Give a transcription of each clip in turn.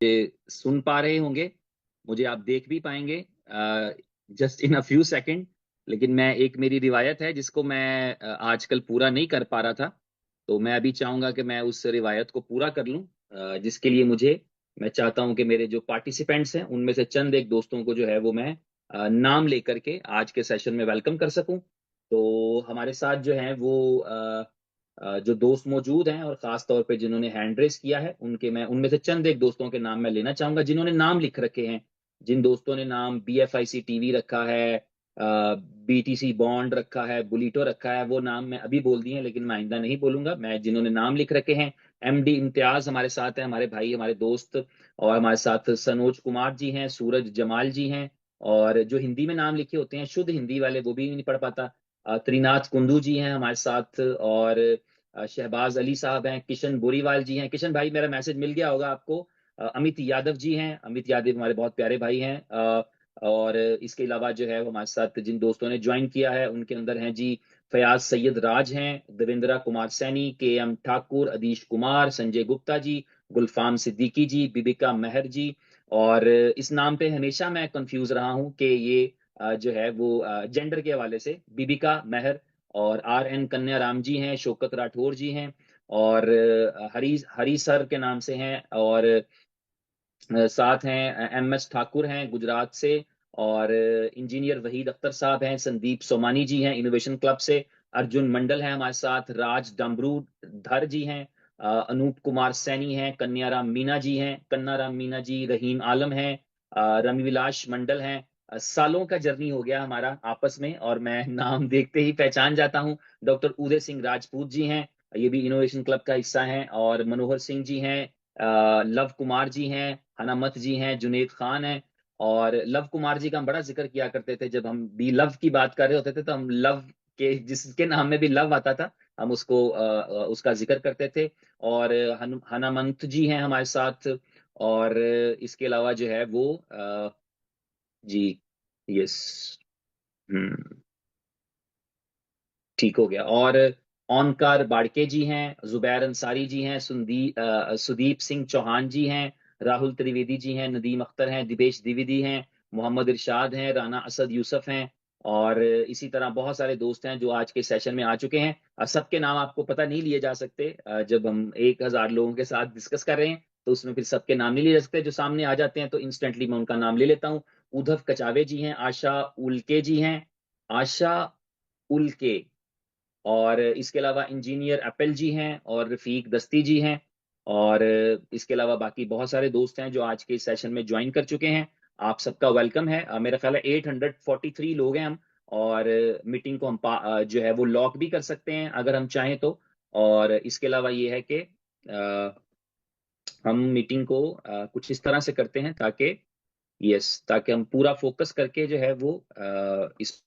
सुन पा रहे होंगे, मुझे आप देख भी पाएंगे just in a few second. लेकिन मैं एक मेरी रिवायत है जिसको मैं आजकल पूरा नहीं कर पा रहा था, तो मैं अभी चाहूंगा कि मैं उस रिवायत को पूरा कर लूं, जिसके लिए मैं चाहता हूं कि मेरे जो पार्टिसिपेंट्स हैं उनमें से चंद एक दोस्तों को जो है वो मैं नाम लेकर के आज के सेशन में वेलकम कर सकूं। तो हमारे साथ जो है वो जो दोस्त मौजूद हैं और खास तौर पे जिन्होंने हैंड रेस किया है मैं उनमें से चंद एक दोस्तों के नाम मैं लेना चाहूंगा जिन्होंने नाम लिख रखे हैं। जिन दोस्तों ने नाम BFIC टीवी रखा है, BTC बॉन्ड रखा है, बुलीटो रखा है, वो नाम मैं अभी बोल दिए हैं लेकिन मैं आइंदा नहीं बोलूंगा। मैं जिन्होंने नाम लिख रखे हैं, MD इम्तियाज हमारे साथ है, हमारे भाई हमारे दोस्त। और हमारे साथ सनोज कुमार जी हैं, सूरज जमाल जी हैं। और जो हिंदी में नाम लिखे होते हैं शुद्ध हिंदी वाले, वो भी नहीं पढ़ पाता, त्रिनाथ कुंदू जी हैं हमारे साथ। और शहबाज अली साहब हैं, किशन बोरीवाल जी हैं। किशन भाई मेरा मैसेज मिल गया होगा आपको। अमित यादव जी हैं, अमित यादव हमारे बहुत प्यारे भाई हैं। और इसके अलावा जो है वो हमारे साथ जिन दोस्तों ने ज्वाइन किया है उनके अंदर हैं जी फयाज सैयद राज हैं, देवेंद्रा कुमार सैनी, KM ठाकुर, अदीश कुमार, संजय गुप्ता जी, गुलफाम सिद्दीकी जी, बिबिका मेहर जी। और इस नाम पे हमेशा मैं कंफ्यूज रहा हूँ कि ये जो है वो जेंडर के हवाले से बिबिका मेहर। और RN कन्या राम जी हैं, शौकत राठौर जी हैं। और हरी हरी सर के नाम से हैं। और साथ हैं MS ठाकुर हैं गुजरात से। और इंजीनियर वहीद अख्तर साहब हैं, संदीप सोमानी जी हैं इनोवेशन क्लब से। अर्जुन मंडल है हमारे साथ, राज डमरू धर जी हैं, अनूप कुमार सैनी हैं, कन्याराम मीना जी हैं, कन्नाराम मीना जी, रहीम आलम हैं, रवि विलास मंडल हैं। सालों का जर्नी हो गया हमारा आपस में और मैं नाम देखते ही पहचान जाता हूँ। डॉक्टर उदय सिंह राजपूत जी हैं, ये भी इनोवेशन क्लब का हिस्सा हैं। और मनोहर सिंह जी हैं, लव कुमार जी हैं, हनामत जी हैं, जुनेद खान हैं। और लव कुमार जी का हम बड़ा जिक्र किया करते थे, जब हम बी लव की बात कर रहे होते थे तो हम लव के जिसके नाम में भी लव आता था हम उसको उसका जिक्र करते थे। और हनामंत जी हैं हमारे साथ। और इसके अलावा जो है वो जी, यस, हम्म, ठीक हो गया। और ओनकार बाड़के जी हैं, जुबैर अंसारी जी हैं, सुदीप सिंह चौहान जी हैं, राहुल त्रिवेदी जी हैं, नदीम अख्तर हैं, दिवेश द्विवेदी हैं, मोहम्मद इरशाद हैं, राना असद यूसुफ हैं। और इसी तरह बहुत सारे दोस्त हैं जो आज के सेशन में आ चुके हैं। सबके नाम आपको पता नहीं लिए जा सकते, जब हम 1000 लोगों के साथ डिस्कस कर रहे हैं तो उसमें फिर सबके नाम नहीं लिए जा सकते। जो सामने आ जाते हैं तो इंस्टेंटली मैं उनका नाम ले लेता हूँ। उद्धव कचावे जी हैं, आशा उल्के जी हैं, आशा उल्के। और इसके अलावा इंजीनियर एप्पल जी हैं और रफीक दस्ती जी हैं। और इसके अलावा बाकी बहुत सारे दोस्त हैं जो आज के इस सेशन में ज्वाइन कर चुके हैं। आप सबका वेलकम है। मेरा ख्याल है 843 लोग हैं हम। और मीटिंग को हम जो है वो लॉक भी कर सकते हैं अगर हम चाहें तो। और इसके अलावा ये है कि हम मीटिंग को कुछ इस तरह से करते हैं ताकि ताकि हम पूरा फोकस करके जो है वो इस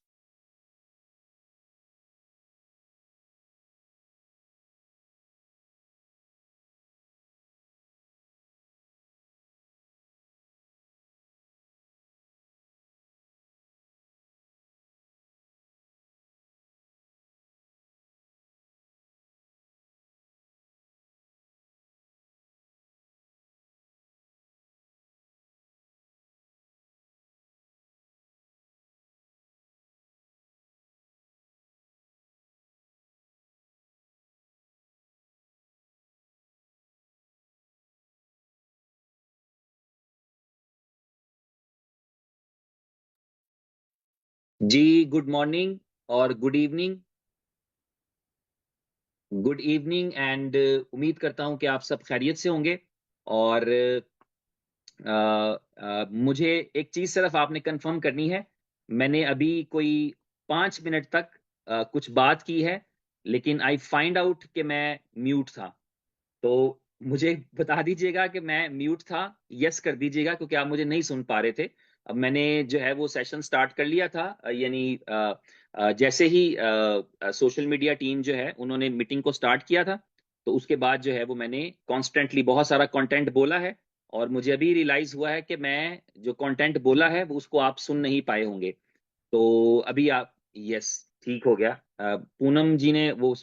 जी, गुड मॉर्निंग और good evening. Good evening and उम्मीद करता हूं कि आप सब खैरियत से होंगे। और मुझे एक चीज सिर्फ आपने कंफर्म करनी है। मैंने अभी कोई 5 मिनट तक कुछ बात की है, लेकिन आई फाइंड आउट कि मैं म्यूट था। तो मुझे बता दीजिएगा कि मैं म्यूट था, यस कर दीजिएगा क्योंकि आप मुझे नहीं सुन पा रहे थे। अब मैंने जो है वो सेशन स्टार्ट कर लिया था, यानी जैसे ही सोशल मीडिया टीम जो है उन्होंने मीटिंग को स्टार्ट किया था, तो उसके बाद जो है वो मैंने कॉन्स्टेंटली बहुत सारा कंटेंट बोला है। और मुझे अभी रियलाइज हुआ है कि मैं जो कंटेंट बोला है वो उसको आप सुन नहीं पाए होंगे। तो अभी आप, यस, ठीक हो गया। पूनम जी ने वो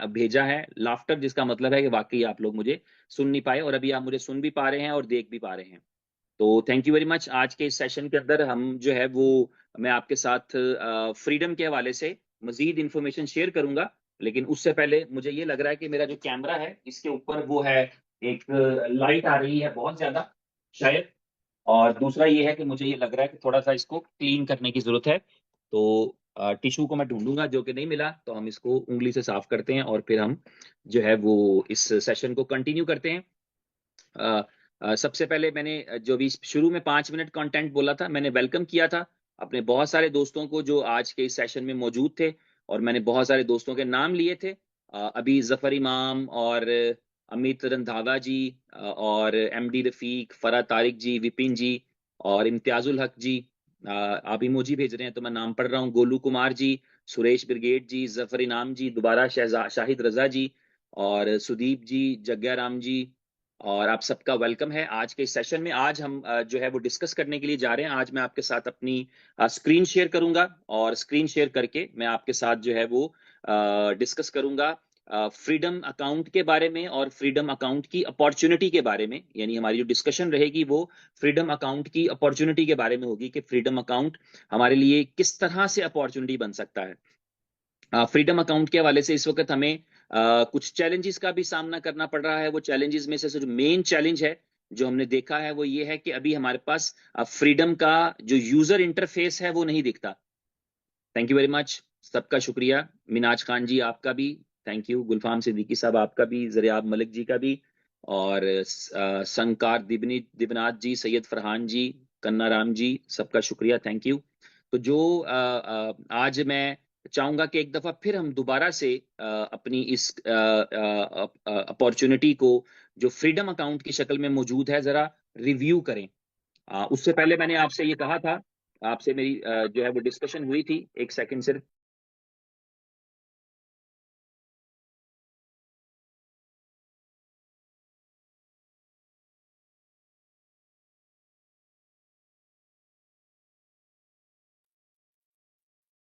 भेजा है लाफ्टर, जिसका मतलब है कि वाकई आप लोग मुझे सुन नहीं पाए, और अभी आप मुझे सुन भी पा रहे हैं और देख भी पा रहे हैं। तो थैंक यू वेरी मच। आज के इस सेशन के अंदर हम जो है वो, मैं आपके साथ फ्रीडम के हवाले से मजीद इंफॉर्मेशन शेयर करूंगा, लेकिन उससे पहले मुझे ये लग रहा है कि मेरा जो कैमरा है इसके ऊपर वो है, एक लाइट आ रही है बहुत ज्यादा शायद, और दूसरा ये है कि मुझे ये लग रहा है कि थोड़ा सा इसको क्लीन करने की जरूरत है। तो टिश्यू को मैं ढूंढूंगा, जो कि नहीं मिला तो हम इसको उंगली से साफ करते हैं और फिर हम जो है वो इस सेशन को कंटिन्यू करते हैं। सबसे पहले मैंने जो भी शुरू में 5 मिनट कंटेंट बोला था, मैंने वेलकम किया था अपने बहुत सारे दोस्तों को जो आज के इस सेशन में मौजूद थे, और मैंने बहुत सारे दोस्तों के नाम लिए थे। अभी जफर इमाम और अमित रंधावा जी, और एमडी रफीक, फरा तारिक जी, विपिन जी और इम्तियाजुल हक जी, आप इमोजी भेज रहे हैं तो मैं नाम पढ़ रहा हूँ, गोलू कुमार जी, सुरेश ब्रिगेड जी, जफर इनाम जी, दोबारा शाहिद रजा जी और सुदीप जी, जग्या राम जी, और आप सबका वेलकम है आज के इस सेशन में। आज हम जो है वो डिस्कस करने के लिए जा रहे हैं। आज मैं आपके साथ अपनी स्क्रीन शेयर करूंगा, और स्क्रीन शेयर करके मैं आपके साथ जो है वो डिस्कस करूंगा फ्रीडम अकाउंट के बारे में और फ्रीडम अकाउंट की अपॉर्चुनिटी के बारे में। यानी हमारी जो डिस्कशन रहेगी वो फ्रीडम अकाउंट की अपॉर्चुनिटी के बारे में होगी कि फ्रीडम अकाउंट हमारे लिए किस तरह से अपॉर्चुनिटी बन सकता है। फ्रीडम अकाउंट के हवाले से इस वक्त हमें कुछ चैलेंजेस का भी सामना करना पड़ रहा है। वो चैलेंजेस में से जो मेन चैलेंज है जो हमने देखा है वो ये है कि अभी हमारे पास फ्रीडम का जो यूजर इंटरफेस है वो नहीं दिखता। थैंक यू वेरी मच, सबका शुक्रिया। मिनाज खान जी आपका भी थैंक यू, गुलफाम सिद्दीकी साहब आपका भी, जरियाब मलिक जी का भी, और संकार दिबनाथ जी, सैयद फरहान जी, कन्ना राम जी, सबका शुक्रिया, थैंक यू। तो जो आज मैं चाहूंगा कि एक दफा फिर हम दोबारा से अपनी इस अपॉर्चुनिटी को जो फ्रीडम अकाउंट की शक्ल में मौजूद है जरा रिव्यू करें। उससे पहले मैंने आपसे ये कहा था, आपसे मेरी जो है वो डिस्कशन हुई थी, एक सेकंड सिर्फ।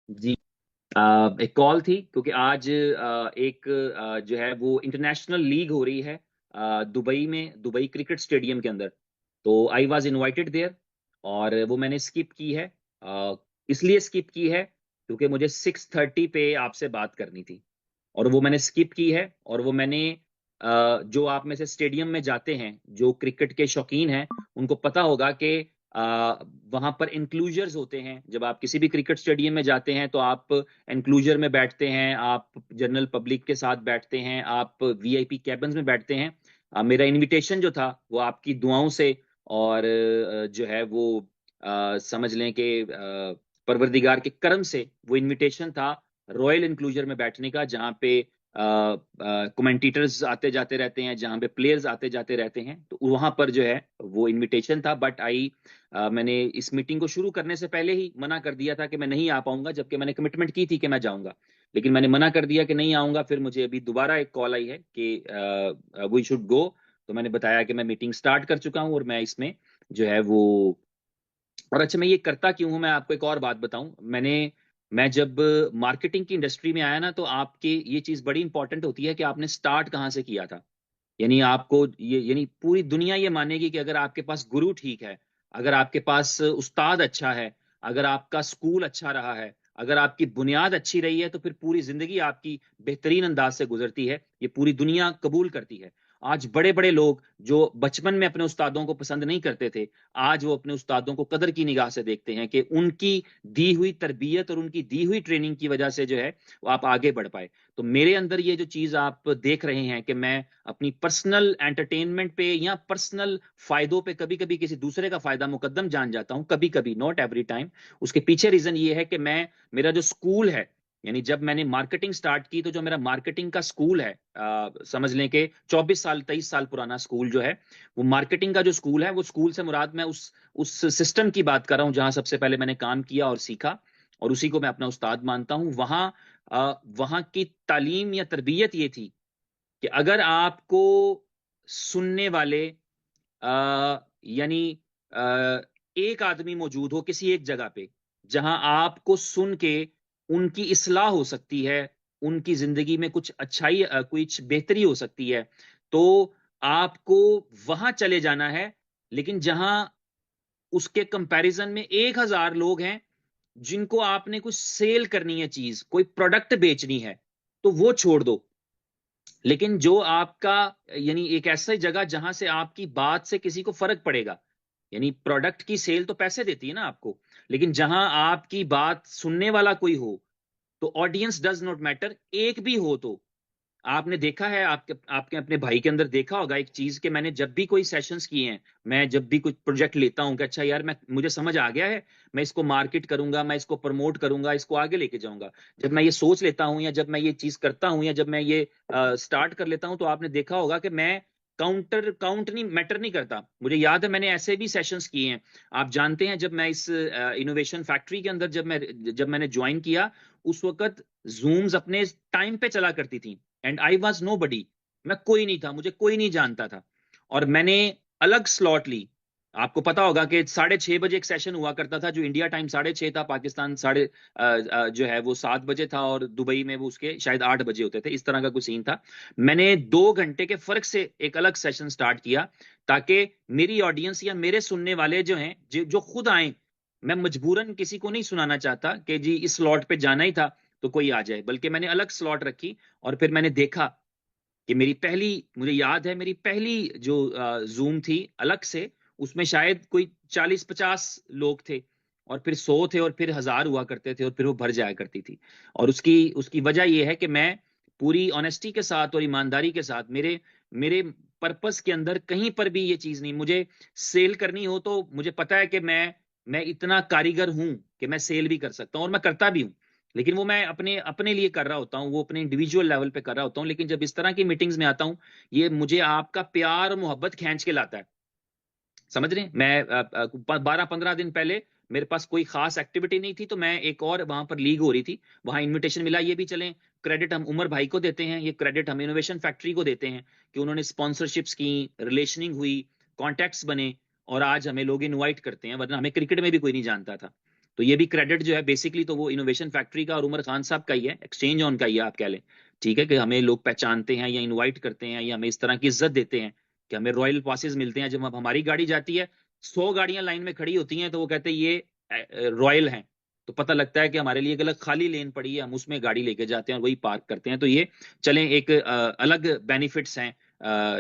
जी, एक कॉल थी क्योंकि आज एक जो है वो इंटरनेशनल लीग हो रही है दुबई में, दुबई क्रिकेट स्टेडियम के अंदर। तो आई वाज इनवाइटेड देयर, और वो मैंने स्किप की है। इसलिए स्किप की है क्योंकि मुझे 6:30 पे आपसे बात करनी थी, और वो मैंने स्किप की है। और वो मैंने जो आप में से स्टेडियम में जाते हैं, जो क्रिकेट के शौकीन हैं, उनको पता होगा कि वहां पर इंक्लूजर्स होते हैं। जब आप किसी भी क्रिकेट स्टेडियम में जाते हैं तो आप इंक्लूजर में बैठते हैं, आप जनरल पब्लिक के साथ बैठते हैं, आप वीआईपी कैबिन्स में बैठते हैं। मेरा इनविटेशन जो था वो आपकी दुआओं से और जो है वो समझ लें कि परवरदिगार के करम से वो इनविटेशन था रॉयल इंक्लूजर में बैठने का, जहाँ पे कमेंटेटर्स आते जाते रहते हैं, जहाँ पे प्लेयर्स आते जाते रहते हैं। तो वहां पर जो है वो इनविटेशन था, बट मैंने इस मीटिंग को शुरू करने से पहले ही मना कर दिया था कि मैं नहीं आ पाऊंगा, जबकि मैंने कमिटमेंट की थी कि मैं जाऊंगा, लेकिन मैंने मना कर दिया कि नहीं आऊंगा। फिर मुझे अभी दोबारा एक कॉल आई है कि वी शुड गो, तो मैंने बताया कि मैं मीटिंग स्टार्ट कर चुका हूँ और मैं इसमें जो है वो, और अच्छा मैं ये करता क्यों हूं, मैं आपको एक और बात बताऊं। मैं जब मार्केटिंग की इंडस्ट्री में आया ना, तो आपके ये चीज बड़ी इंपॉर्टेंट होती है कि आपने स्टार्ट कहाँ से किया था। यानी आपको ये, यानी पूरी दुनिया ये मानेगी कि अगर आपके पास गुरु ठीक है, अगर आपके पास उस्ताद अच्छा है, अगर आपका स्कूल अच्छा रहा है, अगर आपकी बुनियाद अच्छी रही है, तो फिर पूरी जिंदगी आपकी बेहतरीन अंदाज से गुजरती है। ये पूरी दुनिया कबूल करती है। आज बड़े बड़े लोग जो बचपन में अपने उस्तादों को पसंद नहीं करते थे, आज वो अपने उस्तादों को कदर की निगाह से देखते हैं कि उनकी दी हुई तरबियत और उनकी दी हुई ट्रेनिंग की वजह से जो है वो आप आगे बढ़ पाए। तो मेरे अंदर ये जो चीज आप देख रहे हैं कि मैं अपनी पर्सनल एंटरटेनमेंट पे या पर्सनल फायदों पे कभी कभी किसी दूसरे का फायदा मुकद्दम जान जाता हूं, कभी कभी, नॉट एवरी टाइम। उसके पीछे रीजन ये है कि मेरा जो स्कूल है, यानी जब मैंने मार्केटिंग स्टार्ट की तो जो मेरा मार्केटिंग का स्कूल है, समझ लें कि 24 साल 23 साल पुराना स्कूल जो है, वो मार्केटिंग का जो स्कूल है, वो स्कूल से मुराद मैं उस सिस्टम की बात कर रहा हूँ जहां सबसे पहले मैंने काम किया और सीखा, और उसी को मैं अपना उस्ताद मानता हूँ। वहां की तालीम या तरबियत ये थी कि अगर आपको सुनने वाले यानी अ, एक आदमी मौजूद हो किसी एक जगह पे, जहां आपको सुन के उनकी इस्लाह हो सकती है, उनकी जिंदगी में कुछ अच्छाई कुछ बेहतरी हो सकती है, तो आपको वहां चले जाना है, लेकिन जहां उसके कंपैरिजन में 1000 लोग हैं जिनको आपने कुछ सेल करनी है, चीज कोई प्रोडक्ट बेचनी है, तो वो छोड़ दो। लेकिन जो आपका, यानी एक ऐसी जगह जहां से आपकी बात से किसी को फर्क पड़ेगा, यानी प्रोडक्ट की सेल तो पैसे देती है ना आपको, लेकिन जहां आपकी बात सुनने वाला कोई हो, तो ऑडियंस डज नॉट मैटर, एक भी हो तो। आपने देखा है, आपके आपके अपने भाई के अंदर देखा होगा एक चीज, कि मैंने जब भी कोई सेशंस किए हैं, मैं जब भी कुछ प्रोजेक्ट लेता हूं कि अच्छा यार, मैं मुझे समझ आ गया है, मैं इसको मार्केट करूंगा, मैं इसको प्रमोट करूंगा, इसको आगे लेके जाऊंगा, जब मैं ये सोच लेता हूं या जब मैं ये चीज करता हूं या जब मैं ये स्टार्ट कर लेता हूं, तो आपने देखा होगा कि मैं काउंट नहीं मैटर नहीं करता। मुझे याद है मैंने ऐसे भी सेशंस किए हैं। आप जानते हैं, जब मैं इस इनोवेशन फैक्ट्री के अंदर जब मैंने ज्वाइन किया, उस वक्त जूम्स अपने टाइम पे चला करती थी, एंड आई वॉज नो बडी, मैं कोई नहीं था, मुझे कोई नहीं जानता था, और मैंने अलग स्लॉट ली। आपको पता होगा कि 6:30 बजे एक सेशन हुआ करता था, जो इंडिया टाइम 6:30 था, पाकिस्तान जो है वो 7 बजे था, और दुबई में वो उसके शायद 8 बजे होते थे, इस तरह का कुछ सीन था। मैंने 2 घंटे के फर्क से एक अलग सेशन स्टार्ट किया, ताकि मेरी ऑडियंस या मेरे सुनने वाले जो हैं, जो खुद आए, मैं मजबूरन किसी को नहीं सुनाना चाहता कि जी इस स्लॉट पे जाना ही था तो कोई आ जाए, बल्कि मैंने अलग स्लॉट रखी। और फिर मैंने देखा कि मुझे याद है मेरी पहली जो जूम थी अलग से, उसमें शायद कोई 40-50 लोग थे, और फिर 100 थे, और फिर 1000 हुआ करते थे, और फिर वो भर जाया करती थी। और उसकी उसकी वजह यह है कि मैं पूरी ऑनेस्टी के साथ और ईमानदारी के साथ, मेरे मेरे पर्पस के अंदर कहीं पर भी ये चीज नहीं, मुझे सेल करनी हो तो मुझे पता है कि मैं इतना कारीगर हूं कि मैं सेल भी कर सकता हूं, और मैं करता भी हूं, लेकिन वो मैं अपने अपने लिए कर रहा होता हूँ, वो अपने इंडिविजुअल लेवल पे कर रहा होता हूँ। लेकिन जब इस तरह की मीटिंग्स में आता हूँ, ये मुझे आपका प्यार और मोहब्बत खींच के लाता है। समझ रहे हैं? मैं 12-15 दिन पहले मेरे पास कोई खास एक्टिविटी नहीं थी, तो मैं एक और वहां पर लीग हो रही थी, वहां इनविटेशन मिला, ये भी चलें, क्रेडिट हम उमर भाई को देते हैं, ये क्रेडिट हम इनोवेशन फैक्ट्री को देते हैं कि उन्होंने स्पॉन्सरशिप्स की, रिलेशनिंग हुई, कॉन्टैक्ट्स बने, और आज हमें लोग इनवाइट करते हैं, वरना हमें क्रिकेट में भी कोई नहीं जानता था। तो ये भी क्रेडिट जो है बेसिकली तो वो इनोवेशन फैक्ट्री का और उमर खान साहब का ही है, एक्सचेंज ऑन का ही है आप कह लें। ठीक है, कि हमें लोग पहचानते हैं या इनवाइट करते हैं या हमें इस तरह की इज्जत देते हैं कि हमें रॉयल पासेस मिलते हैं। जब अब हमारी गाड़ी जाती है, 100 गाड़ियां लाइन में खड़ी होती हैं, तो वो कहते हैं ये रॉयल हैं, तो पता लगता है कि हमारे लिए एक अलग खाली लेन पड़ी है, हम उसमें गाड़ी लेके जाते हैं और वही पार्क करते हैं। तो ये चलें, एक अलग बेनिफिट्स हैं,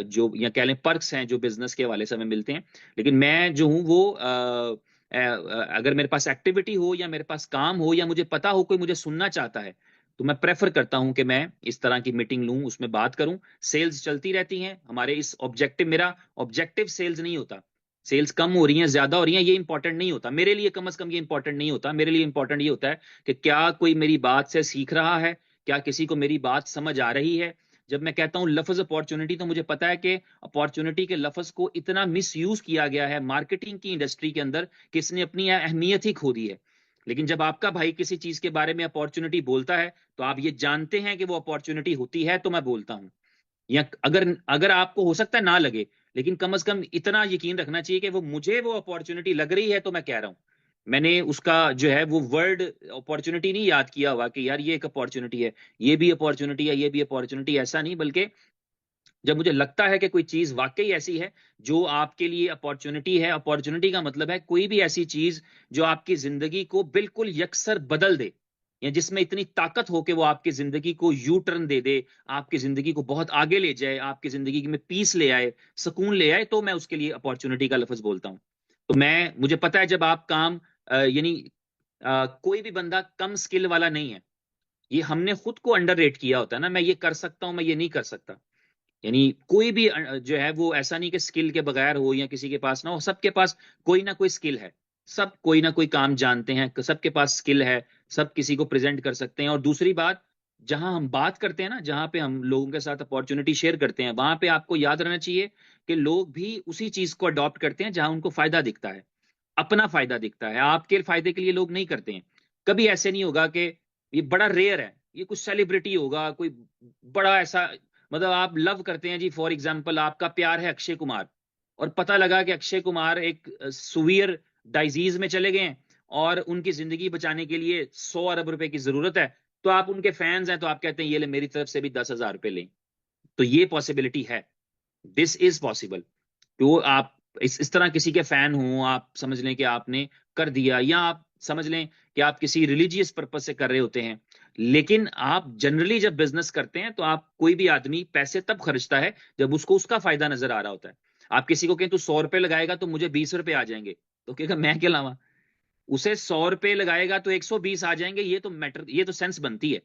जो या कह लें पर्क्स हैं, जो बिजनेस के हवाले से हमें मिलते हैं। लेकिन मैं जो हूँ वो अगर मेरे पास एक्टिविटी हो या मेरे पास काम हो या मुझे पता हो कोई मुझे सुनना चाहता है, तो मैं प्रेफर करता हूं कि मैं इस तरह की मीटिंग लूं, उसमें बात करूं। सेल्स चलती रहती हैं हमारे इस ऑब्जेक्टिव, मेरा ऑब्जेक्टिव सेल्स नहीं होता, सेल्स कम हो रही हैं ज्यादा हो रही हैं ये इंपॉर्टेंट नहीं होता मेरे लिए, कम से कम ये इंपॉर्टेंट नहीं होता मेरे लिए। इंपॉर्टेंट ये होता है कि क्या कोई मेरी बात से सीख रहा है, क्या किसी को मेरी बात समझ आ रही है। जब मैं कहता हूं लफ्ज अपॉर्चुनिटी, तो मुझे पता है कि अपॉर्चुनिटी के लफ्ज को इतना मिस यूज किया गया है मार्केटिंग की इंडस्ट्री के अंदर कि इसने अपनी अहमियत ही खो दी है। लेकिन जब आपका भाई किसी चीज के बारे में अपॉर्चुनिटी बोलता है, तो आप ये जानते हैं कि वो अपॉर्चुनिटी होती है, तो मैं बोलता हूं। या अगर अगर आपको हो सकता है ना लगे, लेकिन कम से कम इतना यकीन रखना चाहिए कि वो मुझे वो अपॉर्चुनिटी लग रही है, तो मैं कह रहा हूं। मैंने उसका जो है वो वर्ड अपॉर्चुनिटी नहीं याद किया हुआ कि यार ये एक अपॉर्चुनिटी है, ये भी अपॉर्चुनिटी है, ये भी अपॉर्चुनिटी, ऐसा नहीं। बल्कि जब मुझे लगता है कि कोई चीज वाकई ऐसी है जो आपके लिए अपॉर्चुनिटी है, अपॉर्चुनिटी का मतलब है कोई भी ऐसी चीज जो आपकी जिंदगी को बिल्कुल यकसर बदल दे, या जिसमें इतनी ताकत हो कि वो आपकी जिंदगी को यू टर्न दे दे, आपकी जिंदगी को बहुत आगे ले जाए, आपकी जिंदगी में पीस ले आए, सुकून ले आए, तो मैं उसके लिए अपॉर्चुनिटी का लफ्ज बोलता हूं। तो मुझे पता है जब आप काम यानी कोई भी बंदा कम स्किल वाला नहीं है, ये हमने खुद को अंडर रेट किया होता है ना, मैं ये कर सकता हूं, मैं ये नहीं कर सकता। यानी कोई भी जो है वो ऐसा नहीं कि स्किल के बगैर हो या किसी के पास ना हो, सबके पास कोई ना कोई स्किल है, सब कोई ना कोई काम जानते हैं, सबके पास स्किल है, सब किसी को प्रेजेंट कर सकते हैं। और दूसरी बात, जहां हम बात करते हैं ना, जहां पे हम लोगों के साथ अपॉर्चुनिटी शेयर करते हैं, वहां पे आपको याद रहना चाहिए कि लोग भी उसी चीज को अडॉप्ट करते हैं जहां उनको फायदा दिखता है, अपना फायदा दिखता है, आपके फायदे के लिए लोग नहीं करते हैं। कभी ऐसे नहीं होगा कि, ये बड़ा रेयर है, ये कुछ सेलिब्रिटी होगा कोई बड़ा ऐसा, मतलब आप लव करते हैं जी, फॉर एग्जांपल आपका प्यार है अक्षय कुमार, और पता लगा कि अक्षय कुमार एक सुवियर डाइजीज में चले गए हैं और उनकी जिंदगी बचाने के लिए 100 अरब रुपए की जरूरत है, तो आप उनके फैंस हैं, तो आप कहते हैं ये ले मेरी तरफ से भी 10,000 रुपए लें। तो ये पॉसिबिलिटी है, दिस इज पॉसिबल। तो आप इस तरह किसी के फैन हो, आप समझ लें कि आपने कर दिया, या आप समझ लें कि आप किसी रिलीजियस पर्पज से कर रहे होते हैं, लेकिन आप जनरली जब बिजनेस करते हैं तो आप, कोई भी आदमी पैसे तब खर्चता है जब उसको उसका फायदा नजर आ रहा होता है। आप किसी को कहें तू 100 रुपए लगाएगा तो मुझे 20 रुपए आ जाएंगे, तो कहेगा मैं क्या लावा। उसे 100 रुपए लगाएगा तो 120 आ जाएंगे, ये तो मैटर, ये तो सेंस बनती है।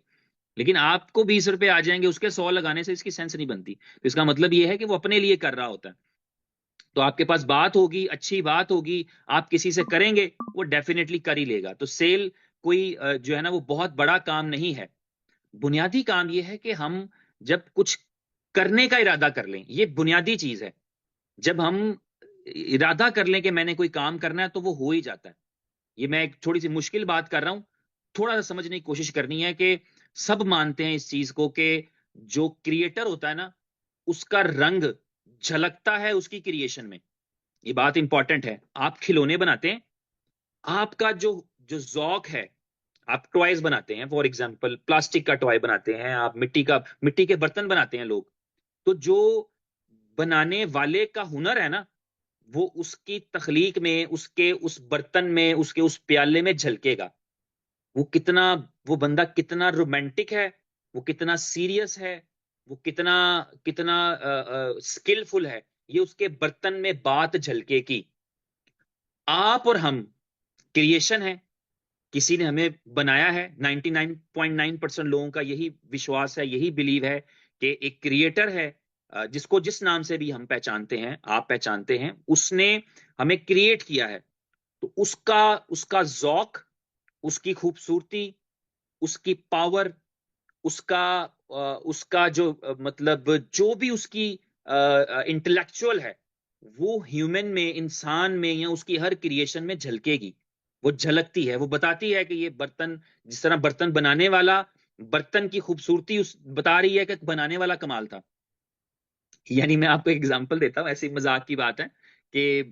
लेकिन आपको 20 रुपए आ जाएंगे, उसके 100 लगाने से इसकी सेंस नहीं बनती। तो इसका मतलब ये है कि वो अपने लिए कर रहा होता है। तो आपके पास बात होगी, अच्छी बात होगी, आप किसी से करेंगे, वो डेफिनेटली कर ही लेगा। तो सेल कोई जो है ना वो बहुत बड़ा काम नहीं है। बुनियादी काम ये है कि हम जब कुछ करने का इरादा कर लें, ये बुनियादी चीज है। जब हम इरादा कर लें कि मैंने कोई काम करना है, तो वो हो ही जाता है। ये मैं एक थोड़ी सी मुश्किल बात कर रहा हूं, थोड़ा सा समझने की कोशिश करनी है कि सब मानते हैं इस चीज को कि जो क्रिएटर होता है ना, उसका रंग झलकता है उसकी क्रिएशन में। ये बात इंपॉर्टेंट है। आप खिलौने बनाते हैं, आपका जो जो जौक है, आप टॉयज बनाते हैं, फॉर एग्जांपल प्लास्टिक का टॉय बनाते हैं, आप मिट्टी के बर्तन बनाते हैं लोग। तो जो बनाने वाले का हुनर है ना, वो उसकी तखलीक में, उसके उस बर्तन में, उसके उस प्याले में झलकेगा। वो कितना, वो बंदा कितना रोमांटिक है, वो कितना सीरियस है, वो कितना कितना स्किलफुल है, ये उसके बर्तन में बात झलकेगी। आप और हम क्रिएशन है, किसी ने हमें बनाया है। 99.9% लोगों का यही विश्वास है, यही बिलीव है कि एक क्रिएटर है, जिसको जिस नाम से भी हम पहचानते हैं, आप पहचानते हैं, उसने हमें क्रिएट किया है। तो उसका उसका जौक, उसकी खूबसूरती, उसकी पावर, उसका उसका जो मतलब जो भी उसकी इंटेलेक्चुअल है, वो ह्यूमन में, इंसान में, या उसकी हर क्रिएशन में झलकेगी। वो झलकती है, वो बताती है कि ये बर्तन, जिस तरह बर्तन बनाने वाला, बर्तन की खूबसूरती उस बता रही है कि बनाने वाला कमाल था। यानी मैं आपको एग्जांपल देता हूँ, ऐसी मजाक की बात है कि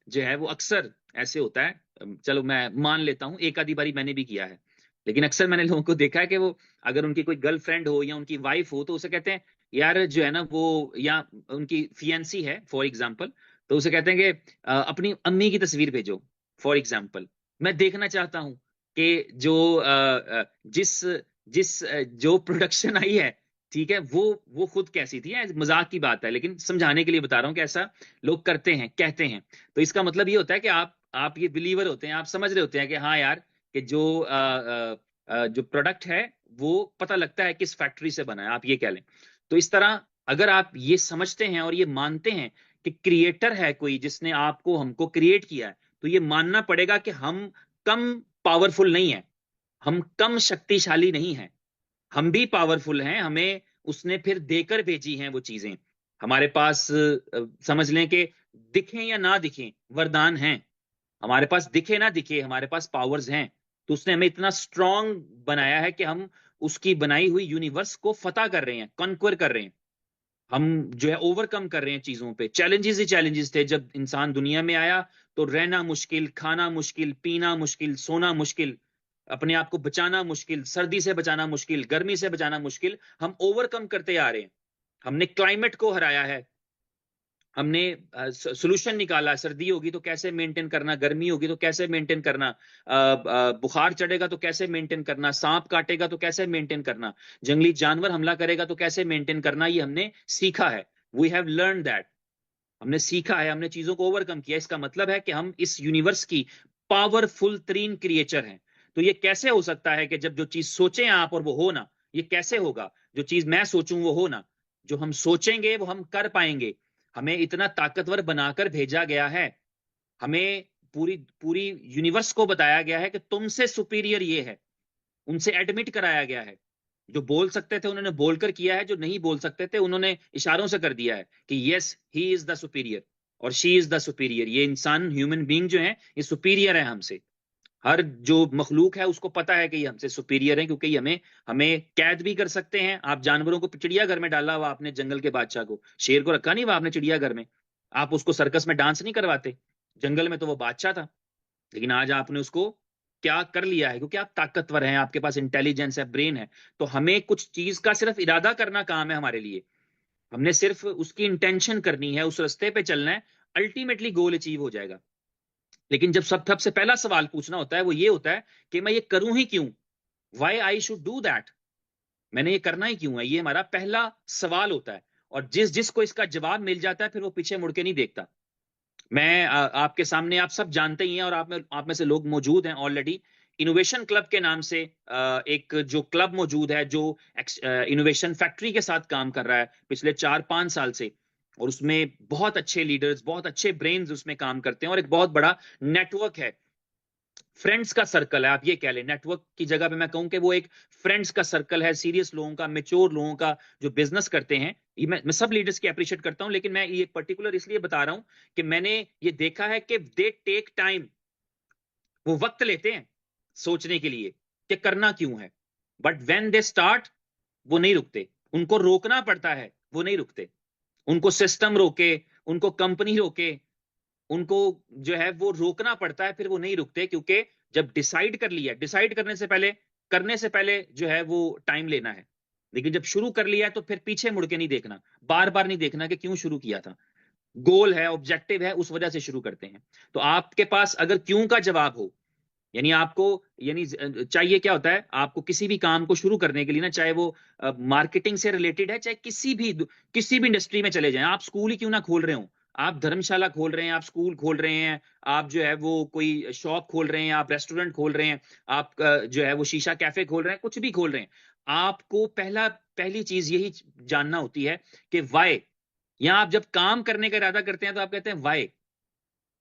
जो है वो अक्सर ऐसे होता है। चलो मैं मान लेता हूँ, एक आधी बारी मैंने भी किया है, लेकिन अक्सर मैंने लोगों को देखा है कि वो, अगर उनकी कोई गर्लफ्रेंड हो या उनकी वाइफ हो, तो उसे कहते हैं यार जो है ना वो, या उनकी फियांसी है फॉर एग्जाम्पल, तो उसे कहते हैं कि अपनी अम्मी की तस्वीर भेजो फॉर एग्जाम्पल। मैं देखना चाहता हूँ कि जो जिस जिस जो प्रोडक्शन आई है, ठीक है, वो खुद कैसी थी। मजाक की बात है, लेकिन समझाने के लिए बता रहा हूँ कि ऐसा लोग करते हैं, कहते हैं। तो इसका मतलब ये होता है कि आप ये बिलीवर होते हैं, आप समझ रहे होते हैं कि हाँ यार, कि जो जो प्रोडक्ट है वो पता लगता है किस फैक्ट्री से बना है, आप ये कह लें। तो इस तरह अगर आप ये समझते हैं और ये मानते हैं कि क्रिएटर है कोई जिसने आपको, हमको क्रिएट किया है, तो ये मानना पड़ेगा कि हम कम पावरफुल नहीं है, हम कम शक्तिशाली नहीं है, हम भी पावरफुल हैं। हमें उसने फिर देकर भेजी हैं वो चीजें। हमारे पास समझ लें कि दिखें या ना दिखें, वरदान हैं। हमारे पास दिखे ना दिखे, हमारे पास पावर्स हैं। तो उसने हमें इतना स्ट्रांग बनाया है कि हम उसकी बनाई हुई यूनिवर्स को फतह कर रहे हैं, कॉन्क्वर कर रहे हैं। हम जो है ओवरकम कर रहे हैं चीजों पे। चैलेंजेस ही चैलेंजेस थे जब इंसान दुनिया में आया, तो रहना मुश्किल, खाना मुश्किल, पीना मुश्किल, सोना मुश्किल, अपने आप को बचाना मुश्किल, सर्दी से बचाना मुश्किल, गर्मी से बचाना मुश्किल। हम ओवरकम करते आ रहे हैं। हमने क्लाइमेट को हराया है, हमने सोल्यूशन निकाला। सर्दी होगी तो कैसे मेंटेन करना, गर्मी होगी तो कैसे मेंटेन करना, बुखार चढ़ेगा तो कैसे मेंटेन करना, सांप काटेगा तो कैसे मेंटेन करना, जंगली जानवर हमला करेगा तो कैसे मेंटेन करना, ये हमने सीखा है। We have learn that. हमने सीखा है, हमने चीजों को ओवरकम किया। इसका मतलब है कि हम इस यूनिवर्स की पावरफुल तरीन क्रिएचर हैं। तो ये कैसे हो सकता है कि जब जो चीज सोचें आप और वो हो ना, ये कैसे होगा? जो चीज मैं सोचूं वो हो ना, जो हम सोचेंगे वो हम कर पाएंगे। हमें इतना ताकतवर बनाकर भेजा गया है। हमें पूरी पूरी यूनिवर्स को बताया गया है कि तुमसे सुपीरियर ये है। उनसे एडमिट कराया गया है। जो बोल सकते थे उन्होंने बोलकर किया है, जो नहीं बोल सकते थे उन्होंने इशारों से कर दिया है कि yes he is the superior और शी इज द सुपीरियर। ये इंसान, ह्यूमन बीइंग जो है, ये सुपीरियर है हमसे। हर जो मखलूक है उसको पता है कि ये हमसे सुपीरियर है, क्योंकि ये हमें हमें कैद भी कर सकते हैं। आप जानवरों को चिड़ियाघर में डाला हुआ आपने, जंगल के बादशाह को, शेर को रखा नहीं हुआ आपने चिड़ियाघर में, आप उसको सर्कस में डांस नहीं करवाते। जंगल में तो वो बादशाह था, लेकिन आज आपने उसको क्या कर लिया है? क्योंकि आप ताकतवर हैं, आपके पास इंटेलिजेंस है, ब्रेन है। तो हमें कुछ चीज का सिर्फ इरादा करना काम है हमारे लिए। हमने सिर्फ उसकी इंटेंशन करनी है, उस रास्ते पे चलना है, अल्टीमेटली गोल अचीव हो जाएगा। लेकिन जब सबसे पहला सवाल पूछना होता है वो ये होता है कि मैं ये करूं ही क्यों, why I should do that, मैंने ये करना ही क्यों है, ये हमारा पहला सवाल होता है। और जिसको इसका जवाब मिल जाता है फिर वो पीछे मुड़ के नहीं देखता। मैं आपके सामने, आप सब जानते ही हैं, और आप में से लोग मौजूद हैं ऑलरेडी, इनोवेशन क्लब के नाम से एक जो क्लब मौजूद है, जो इनोवेशन फैक्ट्री के साथ काम कर रहा है पिछले 4-5 साल से। और उसमें बहुत अच्छे लीडर्स, बहुत अच्छे ब्रेन्स उसमें काम करते हैं, और एक बहुत बड़ा नेटवर्क है, फ्रेंड्स का सर्कल है, आप ये कह लें। नेटवर्क की जगह पे मैं कहूं कि वो एक फ्रेंड्स का सर्कल है, सीरियस लोगों का, मेच्योर लोगों का, जो बिजनेस करते हैं। ये मैं सब लीडर्स की अप्रिशिएट करता हूं, लेकिन मैं ये पर्टिकुलर इसलिए बता रहा हूं कि मैंने ये देखा है कि दे टेक टाइम, वो वक्त लेते हैं सोचने के लिए कि करना क्यों है, बट व्हेन दे स्टार्ट, वो नहीं रुकते। उनको रोकना पड़ता है, वो नहीं रुकते। उनको सिस्टम रोके, उनको कंपनी रोके, उनको जो है वो रोकना पड़ता है, फिर वो नहीं रुकते। क्योंकि जब डिसाइड कर लिया, डिसाइड करने से पहले जो है वो टाइम लेना है, लेकिन जब शुरू कर लिया है तो फिर पीछे मुड़ के नहीं देखना, बार बार नहीं देखना कि क्यों शुरू किया था। गोल है, ऑब्जेक्टिव है, उस वजह से शुरू करते हैं। तो आपके पास अगर क्यों का जवाब हो, यानी आपको, यानी चाहिए क्या होता है आपको किसी भी काम को शुरू करने के लिए ना, चाहे वो मार्केटिंग से रिलेटेड है, चाहे किसी भी इंडस्ट्री में चले जाएं, आप स्कूल ही क्यों ना खोल रहे हो, आप धर्मशाला खोल रहे हैं, आप स्कूल खोल रहे हैं, आप जो है वो कोई शॉप खोल रहे हैं, आप रेस्टोरेंट खोल रहे हैं, आप जो है वो शीशा कैफे खोल रहे हैं, कुछ भी खोल रहे हैं, आपको पहली चीज यही जानना होती है कि वाई। यहां आप जब काम करने का इरादा करते हैं तो आप कहते हैं वाई।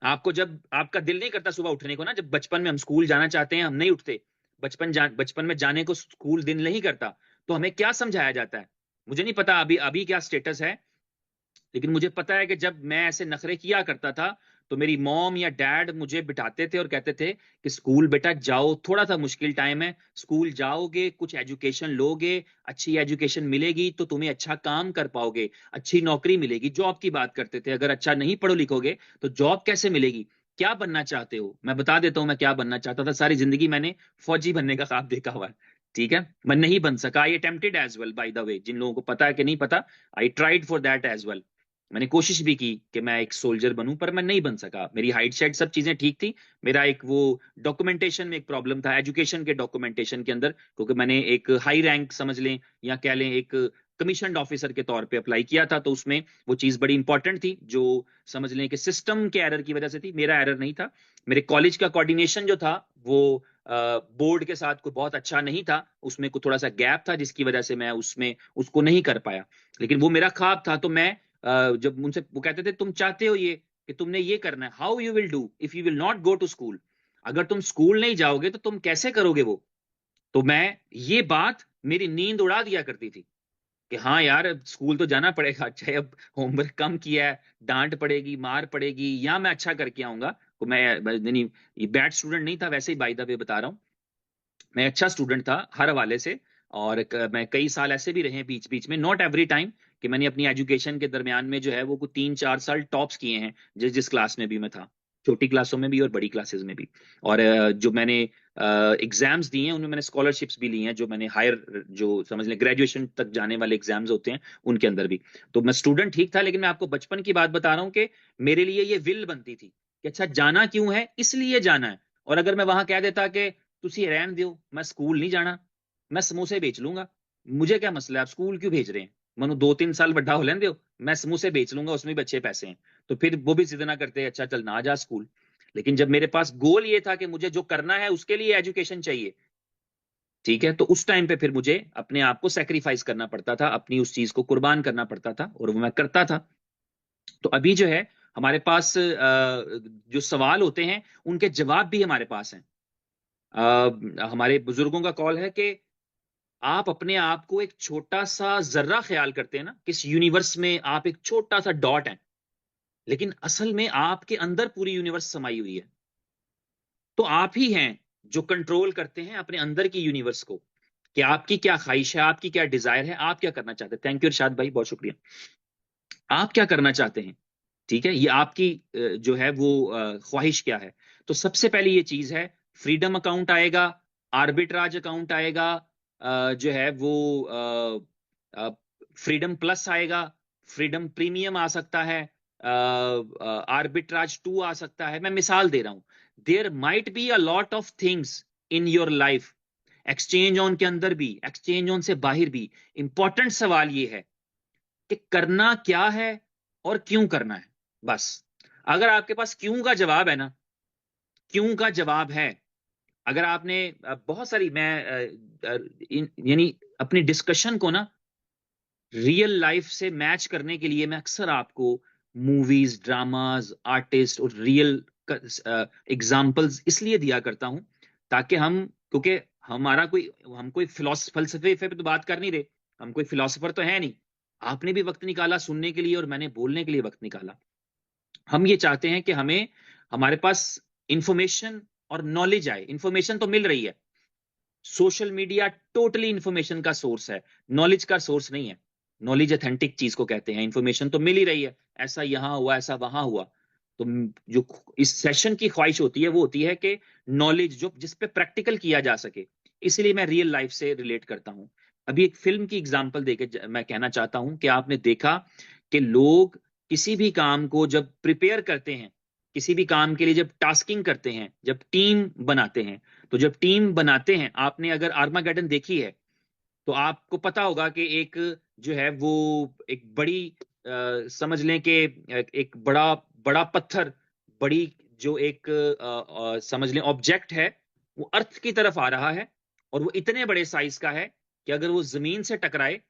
आपको जब आपका दिल नहीं करता सुबह उठने को ना, जब बचपन में हम स्कूल जाना चाहते हैं, हम नहीं उठते, बचपन में जाने को स्कूल दिल नहीं करता, तो हमें क्या समझाया जाता है, मुझे नहीं पता अभी अभी क्या स्टेटस है, लेकिन मुझे पता है कि जब मैं ऐसे नखरे किया करता था तो मेरी मॉम या डैड मुझे बिठाते थे और कहते थे कि स्कूल बेटा जाओ, थोड़ा सा मुश्किल टाइम है, स्कूल जाओगे, कुछ एजुकेशन लोगे, अच्छी एजुकेशन मिलेगी तो तुम्हें अच्छा काम कर पाओगे, अच्छी नौकरी मिलेगी। जॉब की बात करते थे, अगर अच्छा नहीं पढ़ो लिखोगे तो जॉब कैसे मिलेगी, क्या बनना चाहते हो। मैं बता देता हूं मैं क्या बनना चाहता था, सारी जिंदगी मैंने फौजी बनने का ख्वाब देखा हुआ है। ठीक है, मैं नहीं बन सका, I attempted as well, by the way, जिन लोगों को पता है कि नहीं पता, I tried for that as well. मैंने कोशिश भी की कि मैं एक सोल्जर बनूं, पर मैं नहीं बन सका। मेरी हाइट शाइट सब चीजें ठीक थी, मेरा एक वो डॉक्यूमेंटेशन में एक प्रॉब्लम था, एजुकेशन के डॉक्यूमेंटेशन के अंदर, क्योंकि मैंने एक हाई रैंक समझ लें या कह लें एक कमीशन ऑफिसर के तौर पे अप्लाई किया था, तो उसमें वो चीज बड़ी इंपॉर्टेंट थी, जो समझ लें कि सिस्टम के एरर की वजह से थी, मेरा एरर नहीं था। मेरे कॉलेज का कोऑर्डिनेशन जो था वो बोर्ड के साथ कोई बहुत अच्छा नहीं था, उसमें कुछ थोड़ा सा गैप था, जिसकी वजह से मैं उसमें उसको नहीं कर पाया। लेकिन वो मेरा ख्वाब था, तो मैं जब उनसे वो कहते थे तुम चाहते हो ये, कि तुमने ये करना है, how you will do if you will not go to school, अगर तुम स्कूल नहीं जाओगे तो तुम कैसे करोगे वो। तो मैं, ये बात मेरी नींद उड़ा दिया करती थी कि हाँ यार, अब स्कूल तो जाना पड़ेगा, चाहे अब होमवर्क कम किया है, डांट पड़ेगी, मार पड़ेगी, या मैं अच्छा करके आऊंगा। तो नहीं, ये बैड स्टूडेंट नहीं था वैसे ही, बाय द वे बता रहा हूँ, मैं अच्छा स्टूडेंट था हर हवाले से। और मैं कई साल ऐसे भी रहे बीच बीच में, नॉट एवरी टाइम, कि मैंने अपनी एजुकेशन के दरमियान में जो है वो कुछ 3-4 साल टॉप्स किए हैं, जिस जिस क्लास में भी मैं था, छोटी क्लासों में भी और बड़ी क्लासेस में भी। और जो मैंने एग्जाम्स दिए हैं उनमें मैंने स्कॉलरशिप्स भी ली हैं, जो मैंने हायर, जो समझ लें ग्रेजुएशन तक जाने वाले एग्जाम्स होते हैं उनके अंदर भी। तो मैं स्टूडेंट ठीक था, लेकिन मैं आपको बचपन की बात बता रहा हूँ कि मेरे लिए ये विल बनती थी कि अच्छा जाना क्यों है, इसलिए जाना है। और अगर मैं वहां कह देता कि तुसी रहन दियो, मैं स्कूल नहीं जाना, मैं समोसे बेच लूंगा, मुझे क्या मसला है, आप स्कूल क्यों भेज रहे हैं, मनु 2-3 साल बड्डा हो लेन दियो, मैं समोसे बेच लूंगा, उसमें भी अच्छे पैसे हैं। तो फिर वो भी जिद ना करते, अच्छा चल ना जा स्कूल। लेकिन जब मेरे पास गोल ये था कि मुझे जो करना है उसके लिए एजुकेशन चाहिए, ठीक है, तो उस टाइम पे फिर मुझे अपने आप को सेक्रीफाइस करना पड़ता था, अपनी उस चीज को कुर्बान करना पड़ता था, और वो मैं करता था। तो अभी जो है हमारे पास जो सवाल होते हैं उनके जवाब भी हमारे पास हैं। हमारे बुजुर्गों का कॉल है कि आप अपने आप को एक छोटा सा जर्रा ख्याल करते हैं ना, किस यूनिवर्स में आप एक छोटा सा डॉट हैं, लेकिन असल में आपके अंदर पूरी यूनिवर्स समाई हुई है। तो आप ही हैं जो कंट्रोल करते हैं अपने अंदर की यूनिवर्स को, कि आपकी क्या ख्वाहिश है, आपकी क्या डिजायर है, आप क्या करना चाहते हैं। थैंक यू इरशाद भाई, बहुत शुक्रिया। आप क्या करना चाहते हैं, ठीक है, ये आपकी जो है वो ख्वाहिश क्या है। तो सबसे पहली ये चीज है, फ्रीडम अकाउंट आएगा, आर्बिट्राज अकाउंट आएगा, जो है वो फ्रीडम प्लस आएगा, फ्रीडम प्रीमियम आ सकता है, आर्बिट्राज 2 आ सकता है, मैं मिसाल दे रहा हूं। There might be a lot of things in your life, exchange on के अंदर भी, एक्सचेंज ऑन से बाहर भी। इंपॉर्टेंट सवाल ये है कि करना क्या है और क्यों करना है, बस। अगर आपके पास क्यों का जवाब है ना, क्यों का जवाब है, अगर आपने बहुत सारी, मैं यानी अपनी डिस्कशन को ना रियल लाइफ से मैच करने के लिए मैं अक्सर आपको मूवीज, ड्रामाज, आर्टिस्ट और रियल एग्जाम्पल्स इसलिए दिया करता हूं ताकि हम, क्योंकि हमारा कोई, हम कोई फलसफे पे तो बात कर नहीं रहे, हम कोई फिलोसोफर तो है नहीं। आपने भी वक्त निकाला सुनने के लिए और मैंने बोलने के लिए वक्त निकाला। हम ये चाहते हैं कि हमें, हमारे पास इंफॉर्मेशन और नॉलेज आए। इंफॉर्मेशन तो मिल रही है, सोशल मीडिया टोटली इंफॉर्मेशन का सोर्स है, नॉलेज का सोर्स नहीं है। नॉलेज ऑथेंटिक चीज को कहते हैं, इंफॉर्मेशन तो मिल ही रही है, ऐसा यहां हुआ, ऐसा वहां हुआ। तो जो इस सेशन की ख्वाहिश होती है वो होती है कि नॉलेज जो जिस पे प्रैक्टिकल किया जा सके, इसलिए मैं रियल लाइफ से रिलेट करता हूं। अभी एक फिल्म की एग्जांपल देके मैं कहना चाहता हूं कि आपने देखा कि लोग किसी भी काम को जब प्रिपेयर करते हैं, किसी भी काम के लिए जब टास्किंग करते हैं, जब टीम बनाते हैं, तो जब टीम बनाते हैं, आपने अगर आर्मागेडन देखी है तो आपको पता होगा कि एक जो है वो एक बड़ी समझ लें कि एक बड़ा बड़ा पत्थर, बड़ी जो एक समझ लें ऑब्जेक्ट है, वो अर्थ की तरफ आ रहा है और वो इतने बड़े साइज का है कि अगर वो जमीन से टकराए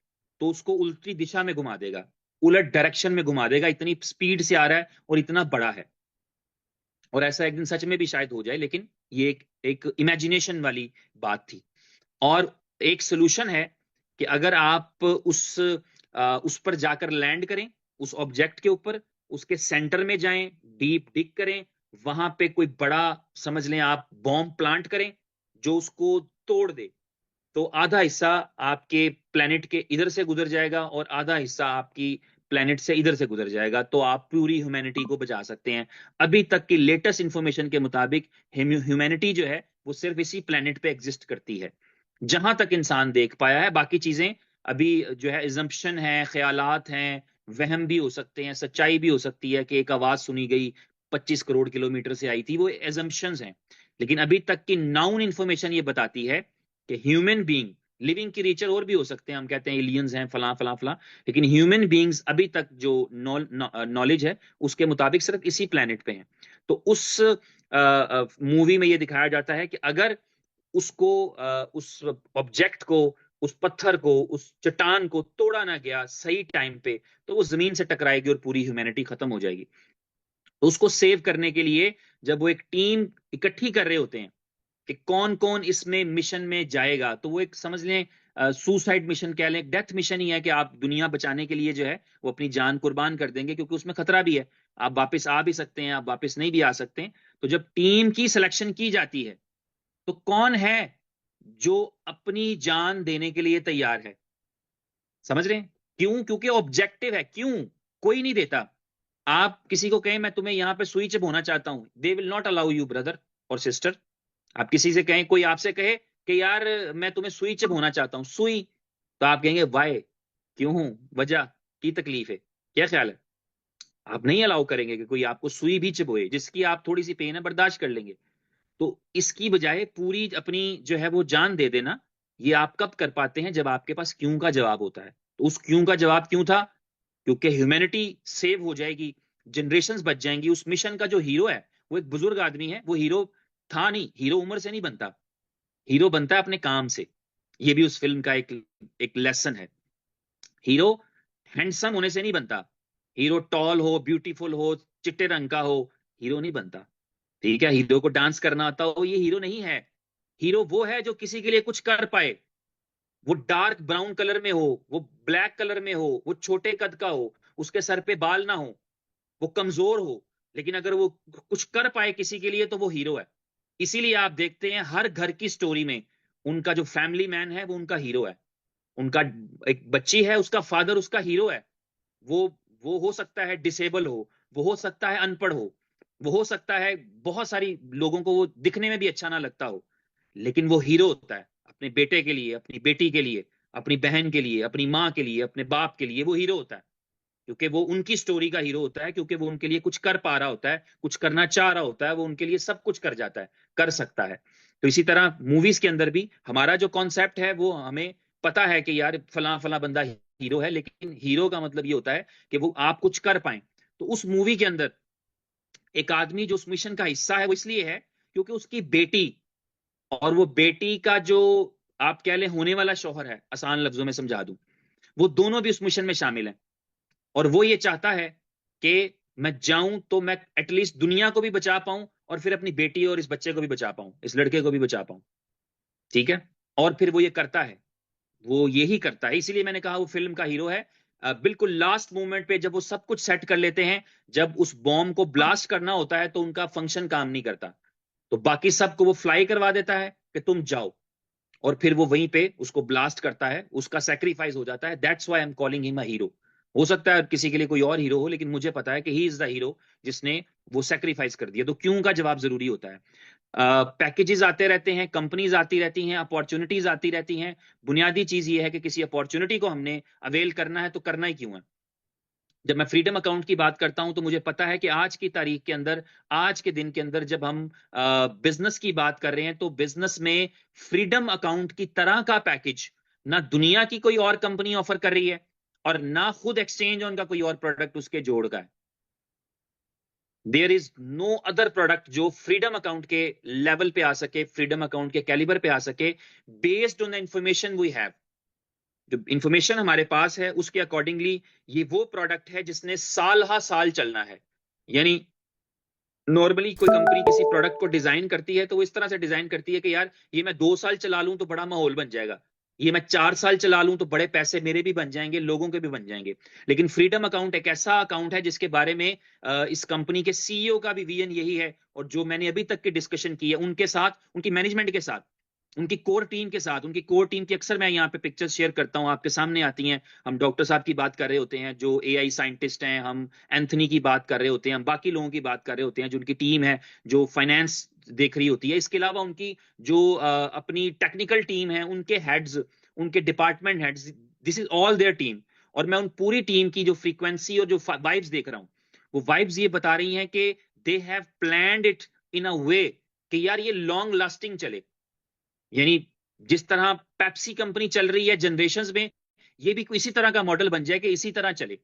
तो उसको उल्टी दिशा में घुमा देगा, उलट डायरेक्शन में घुमा देगा, इतनी स्पीड से आ रहा है और इतना बड़ा है। और ऐसा एक दिन सच में भी शायद हो जाए, लेकिन ये एक इमेजिनेशन वाली बात थी। और एक सोल्यूशन है कि अगर आप उस पर जाकर लैंड करें, उस ऑब्जेक्ट के ऊपर, उसके सेंटर में जाएं, डीप डिग करें, वहां पे कोई बड़ा समझ लें आप बॉम्ब प्लांट करें जो उसको तोड़ दे, तो आधा हिस्सा आपके प्लेनेट के इधर से गुजर जाएगा और आधा हिस्सा आपकी प्लेनेट से इधर से गुजर जाएगा, तो आप पूरी ह्यूमैनिटी को बचा सकते हैं। अभी तक की लेटेस्ट इंफॉर्मेशन के मुताबिक ह्यूमैनिटी जो है वो सिर्फ इसी प्लेनेट पे एग्जिस्ट करती है, जहां तक इंसान देख पाया है। बाकी चीजें अभी जो है इजम्पशन है, ख्यालात हैं, वहम भी हो सकते हैं, सच्चाई भी हो सकती है कि एक आवाज सुनी गई 25 करोड़ किलोमीटर से आई थी, वो एजम्पशंस हैं। लेकिन अभी तक की नाउन इंफॉर्मेशन ये बताती है कि ह्यूमन बीइंग, लिविंग क्रिएचर और भी हो सकते हैं, हम कहते हैं एलियंस हैं, फला फला फला, लेकिन ह्यूमन बीइंग्स अभी तक जो नॉलेज है उसके मुताबिक सिर्फ इसी प्लेनेट पे हैं। तो उस मूवी में ये दिखाया जाता है कि अगर उसको उस ऑब्जेक्ट को, उस पत्थर को, उस चट्टान को तोड़ा ना गया सही टाइम पे, तो वो जमीन से टकराएगी और पूरी ह्यूमैनिटी खत्म हो जाएगी। तो उसको सेव करने के लिए जब वो एक टीम इकट्ठी कर रहे होते हैं कि कौन कौन इसमें मिशन में जाएगा, तो वो एक समझ लें सुसाइड मिशन कह लें, डेथ मिशन ही है कि आप दुनिया बचाने के लिए जो है वो अपनी जान कुर्बान कर देंगे, क्योंकि उसमें खतरा भी है। आप वापस आ भी सकते हैं, आप वापस नहीं भी आ सकते हैं। तो जब टीम की सिलेक्शन की जाती है तो कौन है जो अपनी जान देने के लिए तैयार है, समझ रहे हैं? क्यों? क्योंकि ऑब्जेक्टिव है। क्यों? कोई नहीं देता। आप किसी को कहें मैं तुम्हें यहां पे सुई चिपकाना चाहता हूं, they will not allow you brother और सिस्टर। आप किसी से कहें, कोई आपसे कहे कि यार मैं तुम्हें सुई चिपकाना चाहता हूं, सुई, तो आप कहेंगे वाई, क्यों, वजह, की तकलीफ है, क्या ख्याल है? आप नहीं अलाउ करेंगे कि कोई आपको सुई भी चिपकाए, जिसकी आप थोड़ी सी पेन है बर्दाश्त कर लेंगे। तो इसकी बजाय पूरी अपनी जो है वो जान दे देना, ये आप कब कर पाते हैं? जब आपके पास क्यों का जवाब होता है। तो उस क्यों का जवाब क्यों था? क्योंकि ह्यूमैनिटी सेव हो जाएगी, जनरेशंस बच जाएंगी। उस मिशन का जो हीरो है वो एक बुजुर्ग आदमी है, वो हीरो था नहीं, हीरो उम्र से नहीं बनता, हीरो बनता है अपने काम से। ये भी उस फिल्म का एक लेसन है। हीरो हैंडसम होने से नहीं बनता, हीरो टॉल हो, ब्यूटीफुल हो, चिट्टे रंग का हो, हीरो नहीं बनता। ठीक है, हीरो को डांस करना आता हो, ये हीरो नहीं है। हीरो वो है जो किसी के लिए कुछ कर पाए, वो डार्क ब्राउन कलर में हो, वो ब्लैक कलर में हो, वो छोटे कद का हो, उसके सर पे बाल ना हो, वो कमजोर हो, लेकिन अगर वो कुछ कर पाए किसी के लिए तो वो हीरो है। इसीलिए आप देखते हैं हर घर की स्टोरी में उनका जो फैमिली मैन है वो उनका हीरो है। उनका एक बच्ची है, उसका फादर उसका हीरो है। वो वो हो सकता है डिसेबल हो, हो सकता है अनपढ़ वो हो सकता है बहुत सारी लोगों को वो दिखने में भी अच्छा ना लगता हो, लेकिन वो हीरो होता है अपने बेटे के लिए, अपनी बेटी के लिए, अपनी बहन के लिए, अपनी माँ के लिए, अपने बाप के लिए, वो हीरो होता है। क्योंकि वो उनकी स्टोरी का हीरो होता है, क्योंकि वो उनके लिए कुछ कर पा रहा होता है, कुछ करना चाह रहा होता है, वो उनके लिए सब कुछ कर जाता है, कर सकता है। तो इसी तरह मूवीज के अंदर भी हमारा जो कॉन्सेप्ट है वो हमें पता है कि यार फला फला बंदा हीरो है, लेकिन हीरो का मतलब ये होता है कि वो आप कुछ कर पाए। तो उस मूवी के अंदर एक आदमी जो उस मिशन का हिस्सा है वो इसलिए है क्योंकि उसकी बेटी और वो बेटी का जो आप कह लें होने वाला शौहर है, आसान लफ्जों में समझा दूं, वो दोनों भी उस मिशन में शामिल हैं। और वो ये चाहता है कि मैं जाऊं तो मैं एटलीस्ट दुनिया को भी बचा पाऊं और फिर अपनी बेटी और इस बच्चे को भी बचा पाऊं, इस लड़के को भी बचा पाऊं। ठीक है। और फिर वो ये करता है, वो यही करता है, इसीलिए मैंने कहा वो फिल्म का हीरो है। बिल्कुल लास्ट मोमेंट पे जब वो सब कुछ सेट कर लेते हैं, जब उस बॉम्ब को ब्लास्ट करना होता है तो उनका फंक्शन काम नहीं करता, तो बाकी सबको वो फ्लाई करवा देता है कि तुम जाओ, और फिर वो वहीं पे उसको ब्लास्ट करता है, उसका सेक्रीफाइस हो जाता है। That's why I am calling him a hero. हो सकता है किसी के लिए कोई और हीरो हो, लेकिन मुझे पता है कि ही इज द हीरो जिसने वो सेक्रीफाइस कर दिया। तो क्यों का जवाब जरूरी होता है। पैकेजेस आते रहते हैं, कंपनीज आती रहती हैं, अपॉर्चुनिटीज आती रहती हैं। बुनियादी चीज ये है कि किसी अपॉर्चुनिटी को हमने अवेल करना है तो करना ही क्यों है। जब मैं फ्रीडम अकाउंट की बात करता हूं तो मुझे पता है कि आज की तारीख के अंदर, आज के दिन के अंदर जब हम बिजनेस की बात कर रहे हैं तो बिजनेस में फ्रीडम अकाउंट की तरह का पैकेज ना दुनिया की कोई और कंपनी ऑफर कर रही है, और ना खुद एक्सचेंज ऑन का कोई और प्रोडक्ट उसके जोड़ का है। There is no other product जो फ्रीडम अकाउंट के लेवल पे आ सके, फ्रीडम अकाउंट के कैलिबर पे आ सके, based on the information we have. जो इंफॉर्मेशन हमारे पास है उसके अकॉर्डिंगली ये वो प्रोडक्ट है जिसने साल हा साल चलना है। यानी नॉर्मली कोई कंपनी किसी प्रोडक्ट को डिजाइन करती है तो वो इस तरह से डिजाइन करती है कि यार ये मैं 2 साल चला लूं तो बड़ा माहौल बन जाएगा, ये मैं 4 साल चला लूं तो बड़े पैसे मेरे भी बन जाएंगे, लोगों के भी बन जाएंगे। लेकिन फ्रीडम अकाउंट एक ऐसा अकाउंट है जिसके बारे में इस कंपनी के सीईओ का भी विजन यही है, और जो मैंने अभी तक की डिस्कशन की है उनके साथ, उनकी मैनेजमेंट के साथ, उनकी कोर टीम के साथ, उनकी कोर टीम की अक्सर मैं यहाँ पे पिक्चर्स शेयर करता हूँ, आपके सामने आती हैं। हम डॉक्टर साहब की बात कर रहे होते हैं जो एआई साइंटिस्ट हैं, हम एंथनी की बात कर रहे होते हैं, हम बाकी लोगों की बात कर रहे होते हैं जो उनकी टीम है जो फाइनेंस देख रही होती है। इसके अलावा उनकी जो अपनी टेक्निकल टीम है, उनके हेड्स, उनके department heads, this is all their team. और मैं उन पूरी टीम की जो फ्रीक्वेंसी और जो वाइब्स देख रहा हूँ, वो वाइब्स ये बता रही हैं कि they have planned it in a way कि यार ये लॉन्ग लास्टिंग चले। यानी जिस तरह पेप्सी कंपनी चल रही है जनरेशंस में, ये भी इसी तरह का मॉडल बन जाए कि इसी तरह चले।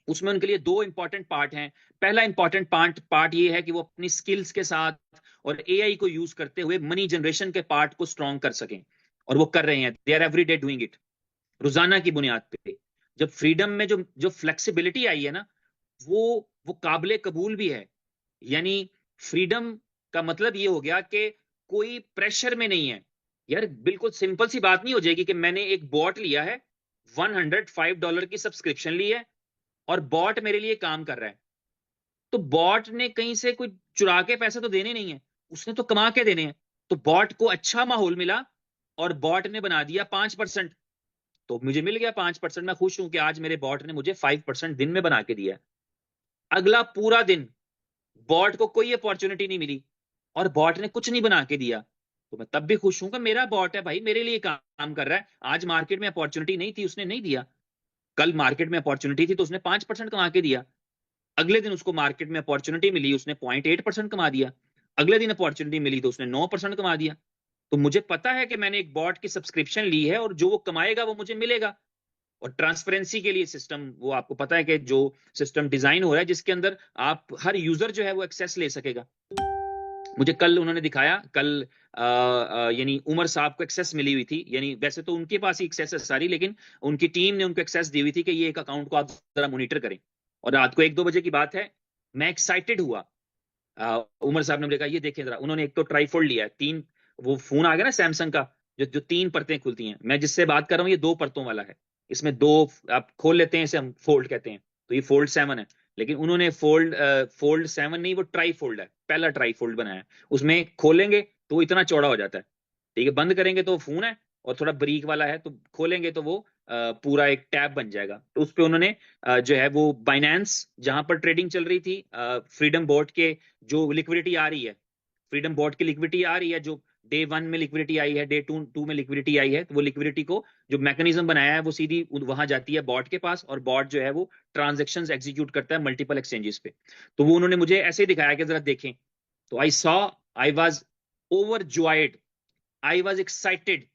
उसमें उनके लिए दो इंपॉर्टेंट पार्ट हैं। पहला इंपॉर्टेंट पार्ट ये है कि वो अपनी स्किल्स के साथ और एआई को यूज करते हुए मनी जनरेशन के पार्ट को स्ट्रॉन्ग कर सकें, और वो कर रहे हैं, they are every day doing it, रोजाना की बुनियाद पे। जब फ्रीडम में जो जो फ्लेक्सिबिलिटी आई है ना, वो काबिले कबूल भी है। यानी फ्रीडम का मतलब ये हो गया कि कोई प्रेशर में नहीं है। यार बिल्कुल सिंपल सी बात नहीं हो जाएगी कि मैंने एक बॉट लिया है, $105 की सब्सक्रिप्शन ली है और बॉट मेरे लिए काम कर रहा है, तो बॉट ने कहीं से कोई चुरा के पैसे तो देने नहीं है, उसने तो कमा के देने हैं। तो बॉट को अच्छा माहौल मिला और बॉट ने बना दिया 5%, तो मुझे मिल गया 5%। मैं खुश हूं कि आज मेरे बॉट ने मुझे 5% दिन में बना के दिया। अगला पूरा दिन बॉट को कोई अपॉर्चुनिटी नहीं मिली और बॉट ने कुछ नहीं बना के दिया, तो मैं तब भी खुश हूं कि मेरा बॉट है भाई, मेरे लिए काम कर रहा है। आज मार्केट में अपॉर्चुनिटी नहीं थी, उसने नहीं दिया। कल मार्केट में अपॉर्चुनिटी थी तो उसने 5% कमा के दिया। अगले दिन उसको मार्केट में अपॉर्चुनिटी मिली, उसने 0.8% कमा दिया। अगले दिन अपॉर्चुनिटी मिली तो उसने 9% कमा दिया। तो मुझे पता है कि मैंने एक बॉट की सब्सक्रिप्शन ली है और जो वो कमाएगा वो मुझे मिलेगा। और ट्रांसपेरेंसी के लिए सिस्टम, वो आपको पता है कि जो सिस्टम डिजाइन हो रहा है जिसके अंदर आप हर यूजर जो है वो एक्सेस ले सकेगा। मुझे कल उन्होंने दिखाया, कल यानी उमर साहब को एक्सेस मिली हुई थी, यानी वैसे तो उनके पास ही एक्सेस है सारी, लेकिन उनकी टीम ने उनको एक्सेस दी हुई थी कि ये एक अकाउंट को आप जरा मॉनिटर करें। और रात को 1-2 बजे की बात है, मैं एक्साइटेड हुआ। उमर साहब ने मुझे कहा ये देखें जरा, उन्होंने एक तो ट्राईफोल्ड लिया है, तीन, वो फोन आ गया ना सैमसंग का, जो जो 3 परतें खुलती हैं। मैं जिससे बात कर रहा हूँ ये 2 परतों वाला है, इसमें दो आप खोल लेते हैं, इसे हम फोल्ड कहते हैं। तो ये फोल्ड 7 है, लेकिन उन्होंने फोल्ड 7 नहीं, वो ट्राईफोल्ड है, पहला ट्राईफोल्ड बनाया है। उसमें खोलेंगे तो वो इतना चौड़ा हो जाता है, ठीक है, बंद करेंगे तो वो फोन है, और थोड़ा बारीक वाला है, तो खोलेंगे तो वो पूरा एक टैब बन जाएगा। तो उस पे उन्होंने जो है वो बाइनेंस जहां पर ट्रेडिंग चल रही थी, फ्रीडम बोट के जो लिक्विडिटी आ रही है, फ्रीडम बोट की लिक्विडिटी आ रही है, जो डे 1 में लिक्विडिटी आई है, डे 2 में लिक्विडिटी आई है, तो वो लिक्विडिटी को जो मैकेनिज्म बनाया है वो सीधी वहां जाती है बॉट के पास, और बॉट जो है वो ट्रांजेक्शंस एग्जीक्यूट करता है मल्टीपल एक्सचेंजेस पे। तो वो उन्होंने मुझे ऐसे ही दिखाया कि जरा देखें। तो I saw, I was overjoyed, I was excited,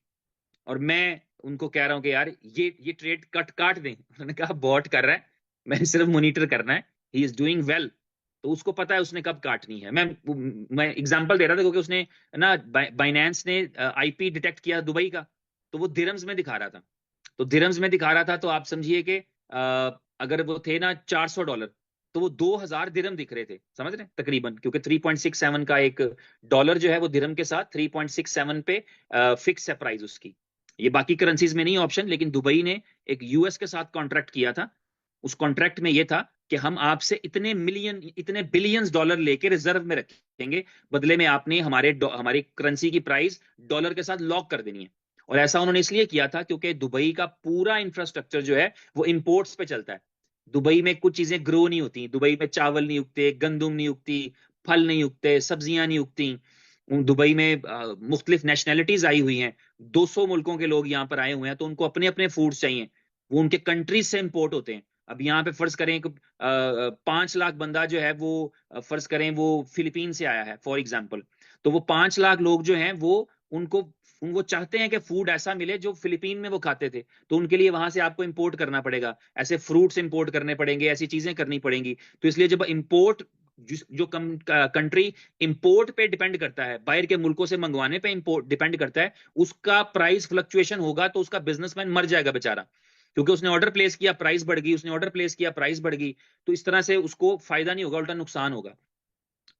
और मैं उनको कह रहा हूं कि यार ये ट्रेड काट दें। उन्होंने कहा बॉट कर रहा है, मैंने सिर्फ मॉनिटर करना है, ही इज डूइंग वेल, तो उसको पता है उसने कब काटनी है। मैं एग्जांपल दे रहा था क्योंकि उसने ना बाइनेंस ने आईपी डिटेक्ट किया दुबई का, तो वो दिरहम्स में दिखा रहा था। तो दिरहम्स में दिखा रहा था तो आप समझिए कि अगर वो थे ना $400, तो वो 2000 दिरहम दिख रहे थे, समझ रहे हैं तकरीबन, क्योंकि 3.67 का एक डॉलर जो है वो दिरहम के साथ 3.67 पे फिक्स है प्राइस उसकी। ये बाकी करेंसीज में नहीं ऑप्शन, लेकिन दुबई ने एक यूएस के साथ कॉन्ट्रैक्ट किया था। उस कॉन्ट्रैक्ट में ये था कि हम आपसे इतने मिलियन, इतने बिलियंस डॉलर लेके रिजर्व में रखेंगे, बदले में आपने हमारी करेंसी की प्राइस डॉलर के साथ लॉक कर देनी है। और ऐसा उन्होंने इसलिए किया था क्योंकि दुबई का पूरा इंफ्रास्ट्रक्चर जो है वो इंपोर्ट्स पे चलता है। दुबई में कुछ चीजें ग्रो नहीं होती, दुबई में चावल नहीं उगते, गंदुम नहीं उगती, फल नहीं उगते, सब्जियां नहीं उगती। दुबई में मुख्तलिफ नेशनैलिटीज आई हुई हैं, 200 मुल्कों के लोग यहाँ पर आए हुए हैं, तो उनको अपने अपने फूड्स चाहिए, वो उनके कंट्रीज से इंपोर्ट होते हैं। अब यहाँ पे फर्ज करें 5 लाख बंदा जो है वो फर्ज करें वो फिलीपीन से आया है फॉर एग्जाम्पल, तो वो 5 लाख लोग जो हैं उनको वो चाहते हैं कि फूड ऐसा मिले जो फिलीपीन में वो खाते थे, तो उनके लिए वहां से आपको इंपोर्ट करना पड़ेगा, ऐसे फ्रूट्स इंपोर्ट करने पड़ेंगे, ऐसी चीजें करनी पड़ेंगी। तो इसलिए जब इंपोर्ट, जो कंट्री इंपोर्ट पे डिपेंड करता है, बाहर के मुल्कों से मंगवाने पे इंपोर्ट डिपेंड करता है, उसका प्राइस फ्लक्चुएशन होगा तो उसका बिजनेसमैन मर जाएगा बेचारा, क्योंकि उसने ऑर्डर प्लेस किया, प्राइस बढ़ गई, उसने ऑर्डर प्लेस किया, प्राइस बढ़ गई, तो इस तरह से उसको फायदा नहीं होगा, उल्टा नुकसान होगा।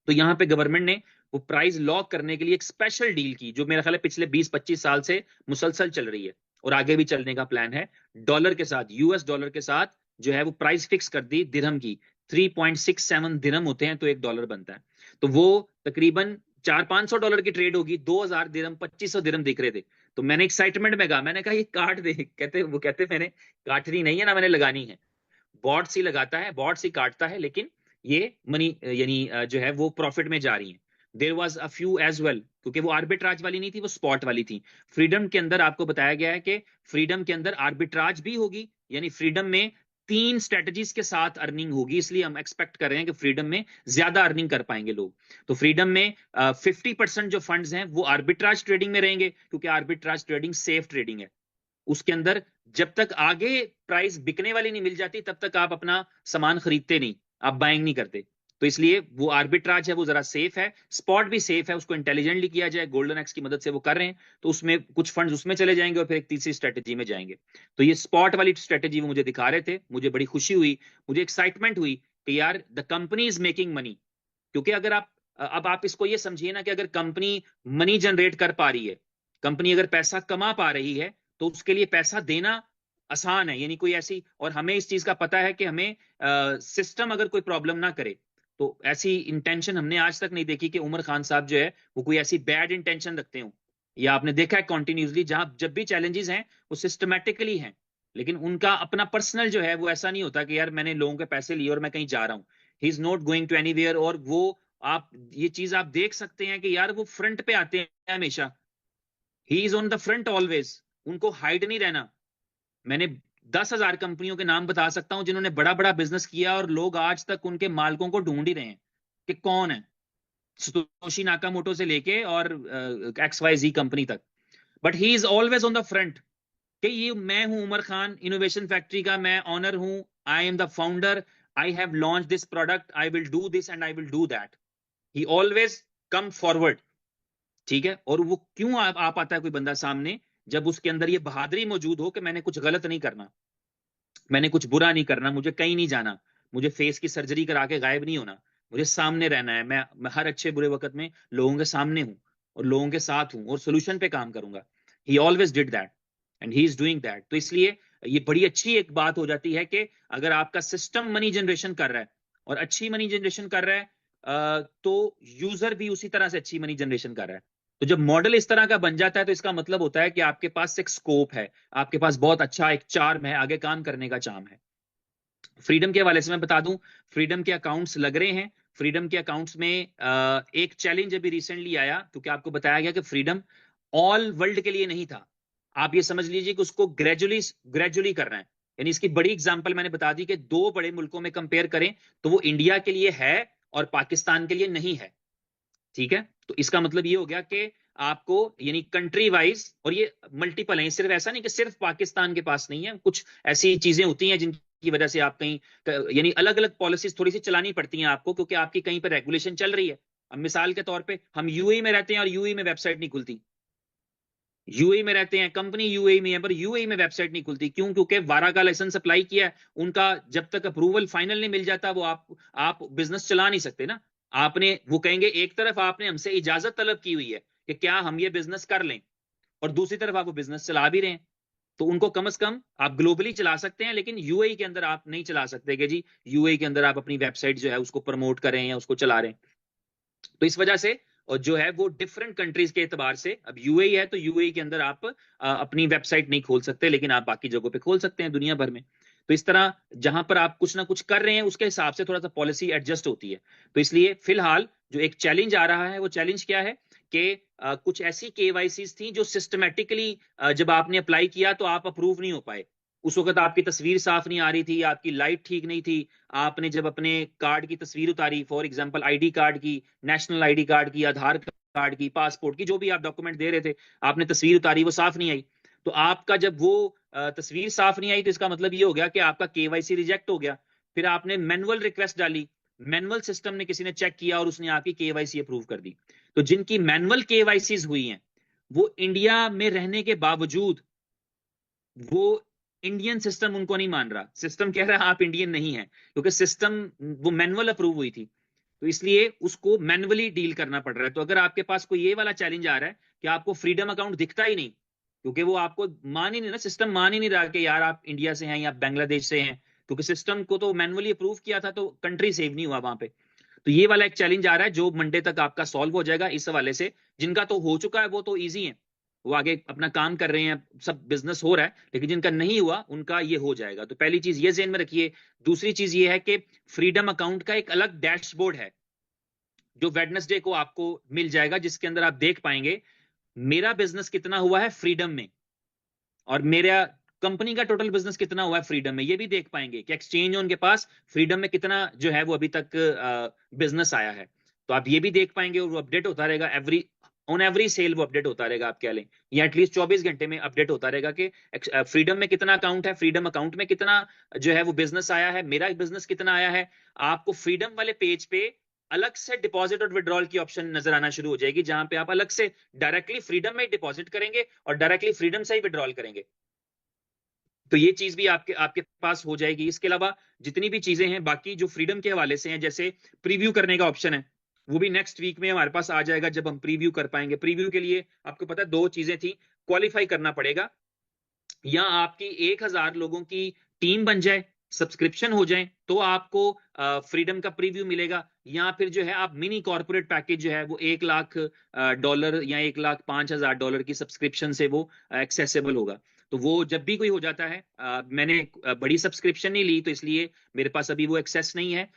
तो यहाँ पे गवर्नमेंट ने वो प्राइस लॉक करने के लिए एक स्पेशल डील की, जो मेरा ख्याल है पिछले 20-25 साल से मुसलसल चल रही है और आगे भी चलने का प्लान है। डॉलर के साथ, यूएस डॉलर के साथ जो है वो प्राइस फिक्स कर दी दिरहम की। 3.67 दिरहम होते हैं तो $1 बनता है। तो वो तकरीबन $400-500 की ट्रेड होगी, 2000 दिरहम, 2500 दिरहम दिख रहे थे। तो मैंने एक्साइटमेंट में कहा, मैंने कहा ये काट दे, कहते मैंने काटनी नहीं है ना, मैंने लगानी है। बॉट सी लगाता है, बॉट सी काटता है, लेकिन ये मनी यानी जो है वो प्रॉफिट में जा रही है। There was a few as well, क्योंकि वो आर्बिट्राज वाली नहीं थी, वो स्पॉट वाली थी। फ्रीडम के अंदर आपको बताया गया है कि फ्रीडम के अंदर आर्बिट्राज भी होगी, यानी फ्रीडम में 3 स्ट्रेटजीज के साथ अर्निंग होगी, इसलिए हम एक्सपेक्ट कर रहे हैं कि फ्रीडम में ज्यादा अर्निंग कर पाएंगे लोग। तो फ्रीडम में 50% जो फंड्स हैं वो आर्बिट्राज ट्रेडिंग में रहेंगे, क्योंकि आर्बिट्राज ट्रेडिंग सेफ ट्रेडिंग है। उसके अंदर जब तक आगे प्राइस बिकने वाली नहीं मिल जाती तब तक आप अपना सामान खरीदते नहीं, आप बाइंग नहीं करते। तो इसलिए वो आर्बिट्राज है वो जरा सेफ है, स्पॉट भी सेफ है, उसको इंटेलिजेंटली किया जाए, गोल्डन एक्स की मदद से वो कर रहे हैं, तो उसमें कुछ फंड्स उसमें चले जाएंगे और फिर एक तीसरी स्ट्रेटेजी में जाएंगे। तो ये स्पॉट वाली स्ट्रेटेजी वो मुझे दिखा रहे थे, मुझे बड़ी खुशी हुई, मुझे एक्साइटमेंट हुई कि यार the company is making money. क्योंकि अगर आप, अब आप इसको ये समझिए ना कि अगर कंपनी मनी जनरेट कर पा रही है, कंपनी अगर पैसा कमा पा रही है, तो उसके लिए पैसा देना आसान है, यानी कोई ऐसी, और हमें इस चीज का पता है कि हमें सिस्टम अगर कोई प्रॉब्लम ना करे, तो ऐसी इंटेंशन हमने आज तक नहीं देखी कि उमर खान साहब जो है वो कोई ऐसी बैड इंटेंशन रखते हो। या आपने देखा है कॉन्टिन्यूसली जहां जब भी चैलेंजेस हैं वो सिस्टमेटिकली हैं, लेकिन उनका अपना पर्सनल जो है वो ऐसा नहीं होता कि यार मैंने लोगों के पैसे लिए और मैं कहीं जा रहा हूँ, he is not going to anywhere. और वो, आप ये चीज आप देख सकते हैं कि यार वो फ्रंट पे आते हैं हमेशा, he is on the front always, उनको हाइड नहीं रहना। मैंने 10,000 कंपनियों के नाम बता सकता हूं जिन्होंने बड़ा बड़ा बिजनेस किया और लोग आज तक उनके मालिकों को ढूंढ ही रहे हैं कि कौन है, सतोशी नाकामोटो से लेके और XYZ कंपनी तक। But he is always on the front कि ये मैं हूं उमर खान, इनोवेशन फैक्ट्री का मैं ऑनर हूं, I am the founder, I have launch this product, I will do this and I will do that. He always come forward, ठीक है। और वो क्यों आ पाता है कोई बंदा सामने, जब उसके अंदर ये बहादुरी मौजूद हो कि मैंने कुछ गलत नहीं करना, मैंने कुछ बुरा नहीं करना, मुझे कहीं नहीं जाना, मुझे फेस की सर्जरी करा के गायब नहीं होना, मुझे सामने रहना है, मैं हर अच्छे बुरे वक्त में लोगों के सामने हूं और लोगों के साथ हूं और सोल्यूशन पे काम करूंगा। ही always did that and he is doing that. तो इसलिए ये बड़ी अच्छी एक बात हो जाती है कि अगर आपका सिस्टम मनी जनरेशन कर रहा है और अच्छी मनी जनरेशन कर रहा है, तो यूजर भी उसी तरह से अच्छी मनी जनरेशन कर रहा है। तो जब मॉडल इस तरह का बन जाता है तो इसका मतलब होता है कि आपके पास एक स्कोप है, आपके पास बहुत अच्छा एक चार्म है, आगे काम करने का चार्म है। फ्रीडम के हवाले से मैं बता दूं, फ्रीडम के अकाउंट्स लग रहे हैं, फ्रीडम के अकाउंट्स में एक चैलेंज अभी रिसेंटली आया, क्योंकि आपको बताया गया कि फ्रीडम ऑल वर्ल्ड के लिए नहीं था। आप ये समझ लीजिए कि उसको ग्रेजुअली ग्रेजुअली करना है। यानी इसकी बड़ी एग्जांपल मैंने बता दी कि दो बड़े मुल्कों में कंपेयर करें तो वो इंडिया के लिए है और पाकिस्तान के लिए नहीं है। ठीक है, तो इसका मतलब ये हो गया कि आपको यानी कंट्री वाइज, और ये मल्टीपल है, सिर्फ ऐसा नहीं कि सिर्फ पाकिस्तान के पास नहीं है, कुछ ऐसी चीजें होती हैं जिनकी वजह से आप कहीं यानी अलग अलग पॉलिसीज थोड़ी सी चलानी पड़ती हैं आपको, क्योंकि आपकी कहीं पर रेगुलेशन चल रही है। अब मिसाल के तौर पे हम यूएई में रहते हैं और यूएई में वेबसाइट नहीं खुलती। यूएई में रहते हैं, कंपनी यूएई में है, पर यूएई में वेबसाइट नहीं खुलती। क्यों? क्योंकि वारा का लाइसेंस अप्लाई किया है, उनका जब तक अप्रूवल फाइनल नहीं मिल जाता वो आप बिजनेस चला नहीं सकते ना। आपने, वो कहेंगे एक तरफ आपने हमसे इजाजत तलब की हुई है कि क्या हम ये बिजनेस कर लें, और दूसरी तरफ आप वो बिजनेस चला भी रहे हैं। तो उनको कम से कम आप ग्लोबली चला सकते हैं, लेकिन यूएई के अंदर आप नहीं चला सकते कि जी यूएई के अंदर आप अपनी वेबसाइट जो है उसको प्रमोट करें या उसको चला रहे हैं। तो इस वजह से और जो है वो डिफरेंट कंट्रीज के एतबार से, अब यूएई है तो यूएई के अंदर आप अपनी वेबसाइट नहीं खोल सकते, लेकिन आप बाकी जगहों पे खोल सकते हैं दुनिया भर में। तो इस तरह जहां पर आप कुछ ना कुछ कर रहे हैं उसके हिसाब से थोड़ा सा पॉलिसी एडजस्ट होती है। तो इसलिए फिलहाल जो एक चैलेंज आ रहा है वो चैलेंज क्या है कि कुछ ऐसी केवाईसीज थी जो सिस्टमेटिकली जब आपने अप्लाई किया तो आप अप्रूव नहीं हो पाए। उस वक्त आपकी तस्वीर साफ नहीं आ रही थी, आपकी लाइट ठीक नहीं थी। आपने जब अपने कार्ड की तस्वीर उतारी, फॉर एग्जांपल आईडी कार्ड की, नेशनल आईडी कार्ड की, आधार कार्ड की, पासपोर्ट की, जो भी आप डॉक्यूमेंट दे रहे थे, आपने तस्वीर उतारी, वो साफ नहीं आई। तो आपका जब वो तस्वीर साफ नहीं आई तो इसका मतलब ये हो गया कि आपका केवाईसी रिजेक्ट हो गया। फिर आपने मैनुअल रिक्वेस्ट डाली, मैनुअल सिस्टम ने किसी ने चेक किया और उसने आपकी केवाईसी अप्रूव कर दी। तो जिनकी मैनुअल केवाईसीज हुई हैं वो इंडिया में रहने के बावजूद वो इंडियन सिस्टम उनको नहीं मान रहा। सिस्टम कह रहा है आप इंडियन नहीं है, क्योंकि सिस्टम वो मैनुअल अप्रूव हुई थी। तो इसलिए उसको मैनुअली डील करना पड़ रहा है। तो अगर आपके पास कोई ये वाला चैलेंज आ रहा है कि आपको फ्रीडम अकाउंट दिखता ही नहीं, क्योंकि वो आपको मान ही नहीं ना, सिस्टम मान ही नहीं रहा कि यार आप इंडिया से हैं या बांग्लादेश से हैं, क्योंकि सिस्टम को तो मैनुअली अप्रूव किया था, तो कंट्री सेव नहीं हुआ वहां पे। तो ये वाला एक चैलेंज आ रहा है जो मंडे तक आपका सॉल्व हो जाएगा। इस हवाले से जिनका तो हो चुका है वो तो ईजी है, वो आगे अपना काम कर रहे हैं, सब बिजनेस हो रहा है, लेकिन जिनका नहीं हुआ उनका ये हो जाएगा। तो पहली चीज ये ज़हन में रखिए। दूसरी चीज ये है कि फ्रीडम अकाउंट का एक अलग डैशबोर्ड है जो वेडनेसडे को आपको मिल जाएगा, जिसके अंदर आप देख पाएंगे मेरा बिजनेस कितना हुआ है फ्रीडम में, और मेरा कंपनी का टोटल बिजनेस कितना हुआ है फ्रीडम में। ये भी देख पाएंगे कि एक्सचेंज ऑन के पास फ्रीडम में कितना जो है वो अभी तक बिजनेस आया है। तो आप ये भी देख पाएंगे, और वो अपडेट होता रहेगा ऑन एवरी सेल, वो अपडेट होता रहेगा। आप कह लें या एटलीस्ट 24 घंटे में अपडेट होता रहेगा कि फ्रीडम में कितना अकाउंट है, फ्रीडम अकाउंट में कितना जो है वो बिजनेस आया है, मेरा बिजनेस कितना आया है। आपको फ्रीडम वाले पेज पे अलग से डिपॉजिट और विड्रॉल की ऑप्शन नजर आना शुरू हो जाएगी, जहां पे आप अलग से डायरेक्टली फ्रीडम में डिपॉजिट करेंगे और डायरेक्टली फ्रीडम से ही विड्रॉल करेंगे। तो ये चीज भी आपके आपके पास हो जाएगी। इसके अलावा जितनी भी चीजें हैं बाकी जो फ्रीडम के हवाले से हैं, जैसे प्रीव्यू करने का ऑप्शन है, वो भी नेक्स्ट वीक में हमारे पास आ जाएगा, जब हम प्रीव्यू कर पाएंगे। प्रीव्यू के लिए आपको पता है दो चीजें थी, क्वालिफाई करना पड़ेगा, या आपकी 1,000 लोगों की टीम बन जाए, सब्सक्रिप्शन हो जाए, तो आपको फ्रीडम का प्रीव्यू मिलेगा। या फिर जो है आप मिनी कॉर्पोरेट पैकेज जो है वो $1,00,000 या $1,05,000 की सब्सक्रिप्शन से वो एक्सेसिबल होगा। तो वो जब भी कोई हो जाता है, मैंने बड़ी सब्सक्रिप्शन नहीं ली तो इसलिए मेरे पास अभी वो एक्सेस नहीं है।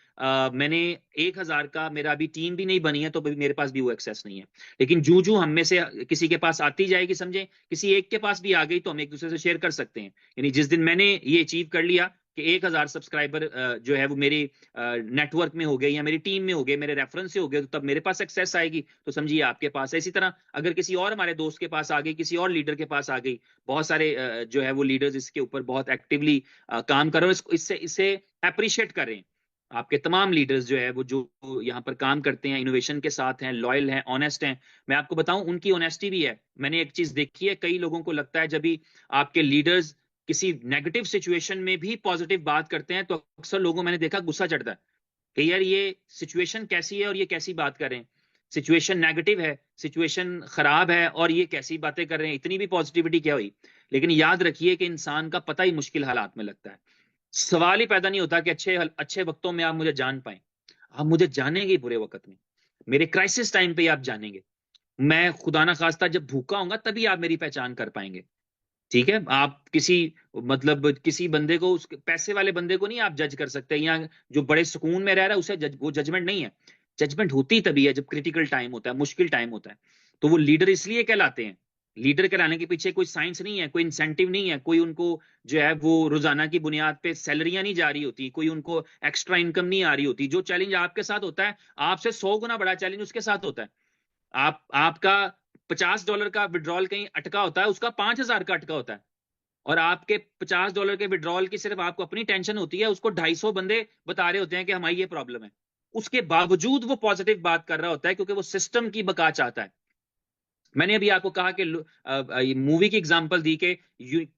मैंने 1,000 का, मेरा अभी टीम भी नहीं बनी है तो अभी मेरे पास भी वो एक्सेस नहीं है। लेकिन जूं जूं हम में से किसी के पास आती जाएगी, समझे किसी एक के पास भी आ गई, तो हम एक दूसरे से शेयर कर सकते हैं। यानी जिस दिन मैंने ये अचीव कर लिया कि 1,000 सब्सक्राइबर जो है वो मेरे नेटवर्क में हो गए या मेरी टीम में हो गए, मेरे रेफरेंस से हो गए, तो तब मेरे पास एक्सेस आएगी, तो समझिए आपके पास है। इसी तरह अगर किसी और हमारे दोस्त के पास आ गई, किसी और लीडर के पास आ गई, बहुत सारे जो है वो लीडर्स इसके ऊपर बहुत एक्टिवली काम कर रहे हैं, इससे इससे अप्रिशिएट कर रहे हैं। आपके तमाम लीडर्स जो है वो जो यहाँ पर काम करते हैं, इनोवेशन के साथ हैं, लॉयल हैं, ऑनेस्ट हैं। मैं आपको बताऊं उनकी ऑनेस्टी भी है। मैंने एक चीज देखी है, कई लोगों को लगता है जब भी आपके लीडर्स किसी नेगेटिव सिचुएशन में भी पॉजिटिव बात करते हैं तो अक्सर लोगों, मैंने देखा, गुस्सा चढ़ता है कि यार ये सिचुएशन कैसी है और ये कैसी बात कर रहे हैं। सिचुएशन नेगेटिव है, सिचुएशन खराब है, और ये कैसी बातें कर रहे हैं, इतनी भी पॉजिटिविटी क्या हुई। लेकिन याद रखिए कि इंसान का पता ही मुश्किल हालात में लगता है। सवाल ही पैदा नहीं होता कि अच्छे अच्छे वक्तों में आप मुझे जान पाए। आप मुझे जानेंगे बुरे वक्त में, मेरे क्राइसिस टाइम पे आप जानेंगे। मैं खुदा ना खास्ता जब भूखा होऊंगा तभी आप मेरी पहचान कर पाएंगे। ठीक है, आप किसी मतलब किसी बंदे को, उस पैसे वाले बंदे को नहीं आप जज कर सकते, या जो बड़े सुकून में रह रहा है उसे वो जजमेंट नहीं है। जजमेंट होती तभी है जब क्रिटिकल टाइम होता है, मुश्किल टाइम होता है। तो वो लीडर इसलिए कहलाते हैं। लीडर कहलाने के पीछे कोई साइंस नहीं है, कोई इंसेंटिव नहीं है, कोई उनको जो है वो रोजाना की बुनियाद पे सैलरियां नहीं जा रही होती, कोई उनको एक्स्ट्रा इनकम नहीं आ रही होती। जो चैलेंज आपके साथ होता है, आपसे 100 गुना बड़ा चैलेंज उसके साथ होता है। आपका $50 का विड्रॉल कहीं अटका होता है, उसका 5,000 का अटका होता है। और आपके $50 के विड्रॉल की सिर्फ आपको अपनी टेंशन होती है, उसको 250 बंदे बता रहे होते हैं कि हमारी ये प्रॉब्लम है। उसके बावजूद वो पॉजिटिव बात कर रहा होता है, क्योंकि वो सिस्टम की बका चाहता है। मैंने अभी आपको कहा कि मूवी की एग्जांपल दी कि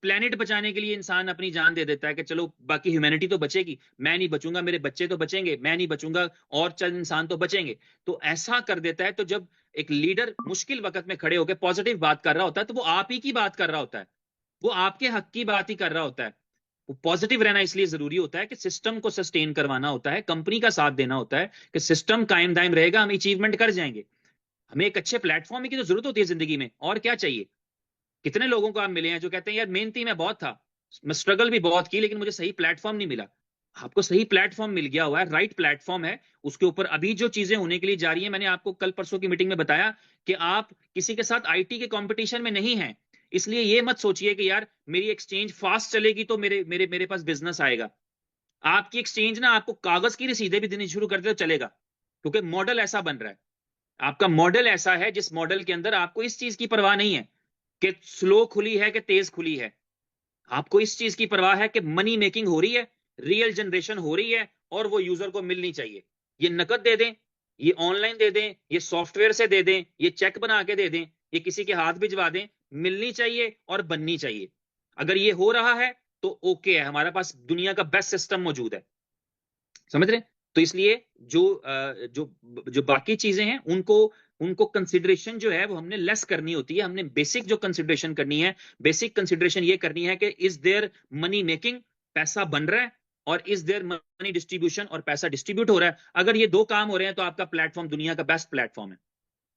प्लेनेट बचाने के लिए इंसान अपनी जान दे देता है कि चलो बाकी ह्यूमैनिटी तो बचेगी, मैं नहीं बचूंगा, मेरे बच्चे तो बचेंगे, मैं नहीं बचूंगा, और चंद इंसान तो बचेंगे। तो ऐसा कर देता है। तो जब एक लीडर मुश्किल वक्त में खड़े होकर पॉजिटिव बात कर रहा होता है, तो वो आप ही की बात कर रहा होता है, वो आपके हक की बात ही कर रहा होता है। वो पॉजिटिव रहना इसलिए जरूरी होता है कि सिस्टम को सस्टेन करवाना होता है, कंपनी का साथ देना होता है कि सिस्टम कायम दायम रहेगा, हम अचीवमेंट कर जाएंगे। हमें एक अच्छे प्लेटफॉर्म की तो जरूरत होती है जिंदगी में, और क्या चाहिए। कितने लोगों को आप मिले हैं जो कहते हैं यार मेहनती मैं बहुत था, मैं स्ट्रगल भी बहुत की, लेकिन मुझे सही प्लेटफॉर्म नहीं मिला। आपको सही प्लेटफॉर्म मिल गया हुआ है, राइट प्लेटफॉर्म है। उसके ऊपर अभी जो चीजें होने के लिए जा रही हैं, मैंने आपको कल परसों की मीटिंग में बताया कि आप किसी के साथ आईटी के कंपटीशन में नहीं हैं। इसलिए ये मत सोचिए कि यार मेरी एक्सचेंज फास्ट चलेगी तो मेरे मेरे मेरे पास बिजनेस आएगा। आपकी एक्सचेंज ना आपको कागज की रसीदें भी देनी शुरू कर दे तो चलेगा, क्योंकि मॉडल ऐसा बन रहा है। आपका मॉडल ऐसा है जिस मॉडल के अंदर आपको इस चीज की परवाह नहीं है कि स्लो खुली है कि तेज खुली है। आपको इस चीज की परवाह है कि मनी मेकिंग हो रही है, रियल जनरेशन हो रही है, और वो यूजर को मिलनी चाहिए। ये नकद दे दें, ये ऑनलाइन दे दें, ये सॉफ्टवेयर से दे दें, ये चेक बना के दे दें, ये किसी के हाथ भिजवा दें, मिलनी चाहिए और बननी चाहिए। अगर ये हो रहा है तो ओके है, हमारे पास दुनिया का बेस्ट सिस्टम मौजूद है। समझ रहे हैं? तो इसलिए जो जो बाकी चीजें हैं उनको उनको कंसिडरेशन जो है वो हमने लेस करनी होती है। हमने बेसिक जो कंसिडरेशन करनी है, बेसिक कंसिडरेशन ये करनी है कि इज देयर मनी मेकिंग, पैसा बन रहा है, और इज देयर मनी डिस्ट्रीब्यूशन, और पैसा डिस्ट्रीब्यूट हो रहा है। अगर ये दो काम हो रहे हैं तो आपका प्लेटफॉर्म दुनिया का बेस्ट प्लेटफॉर्म है।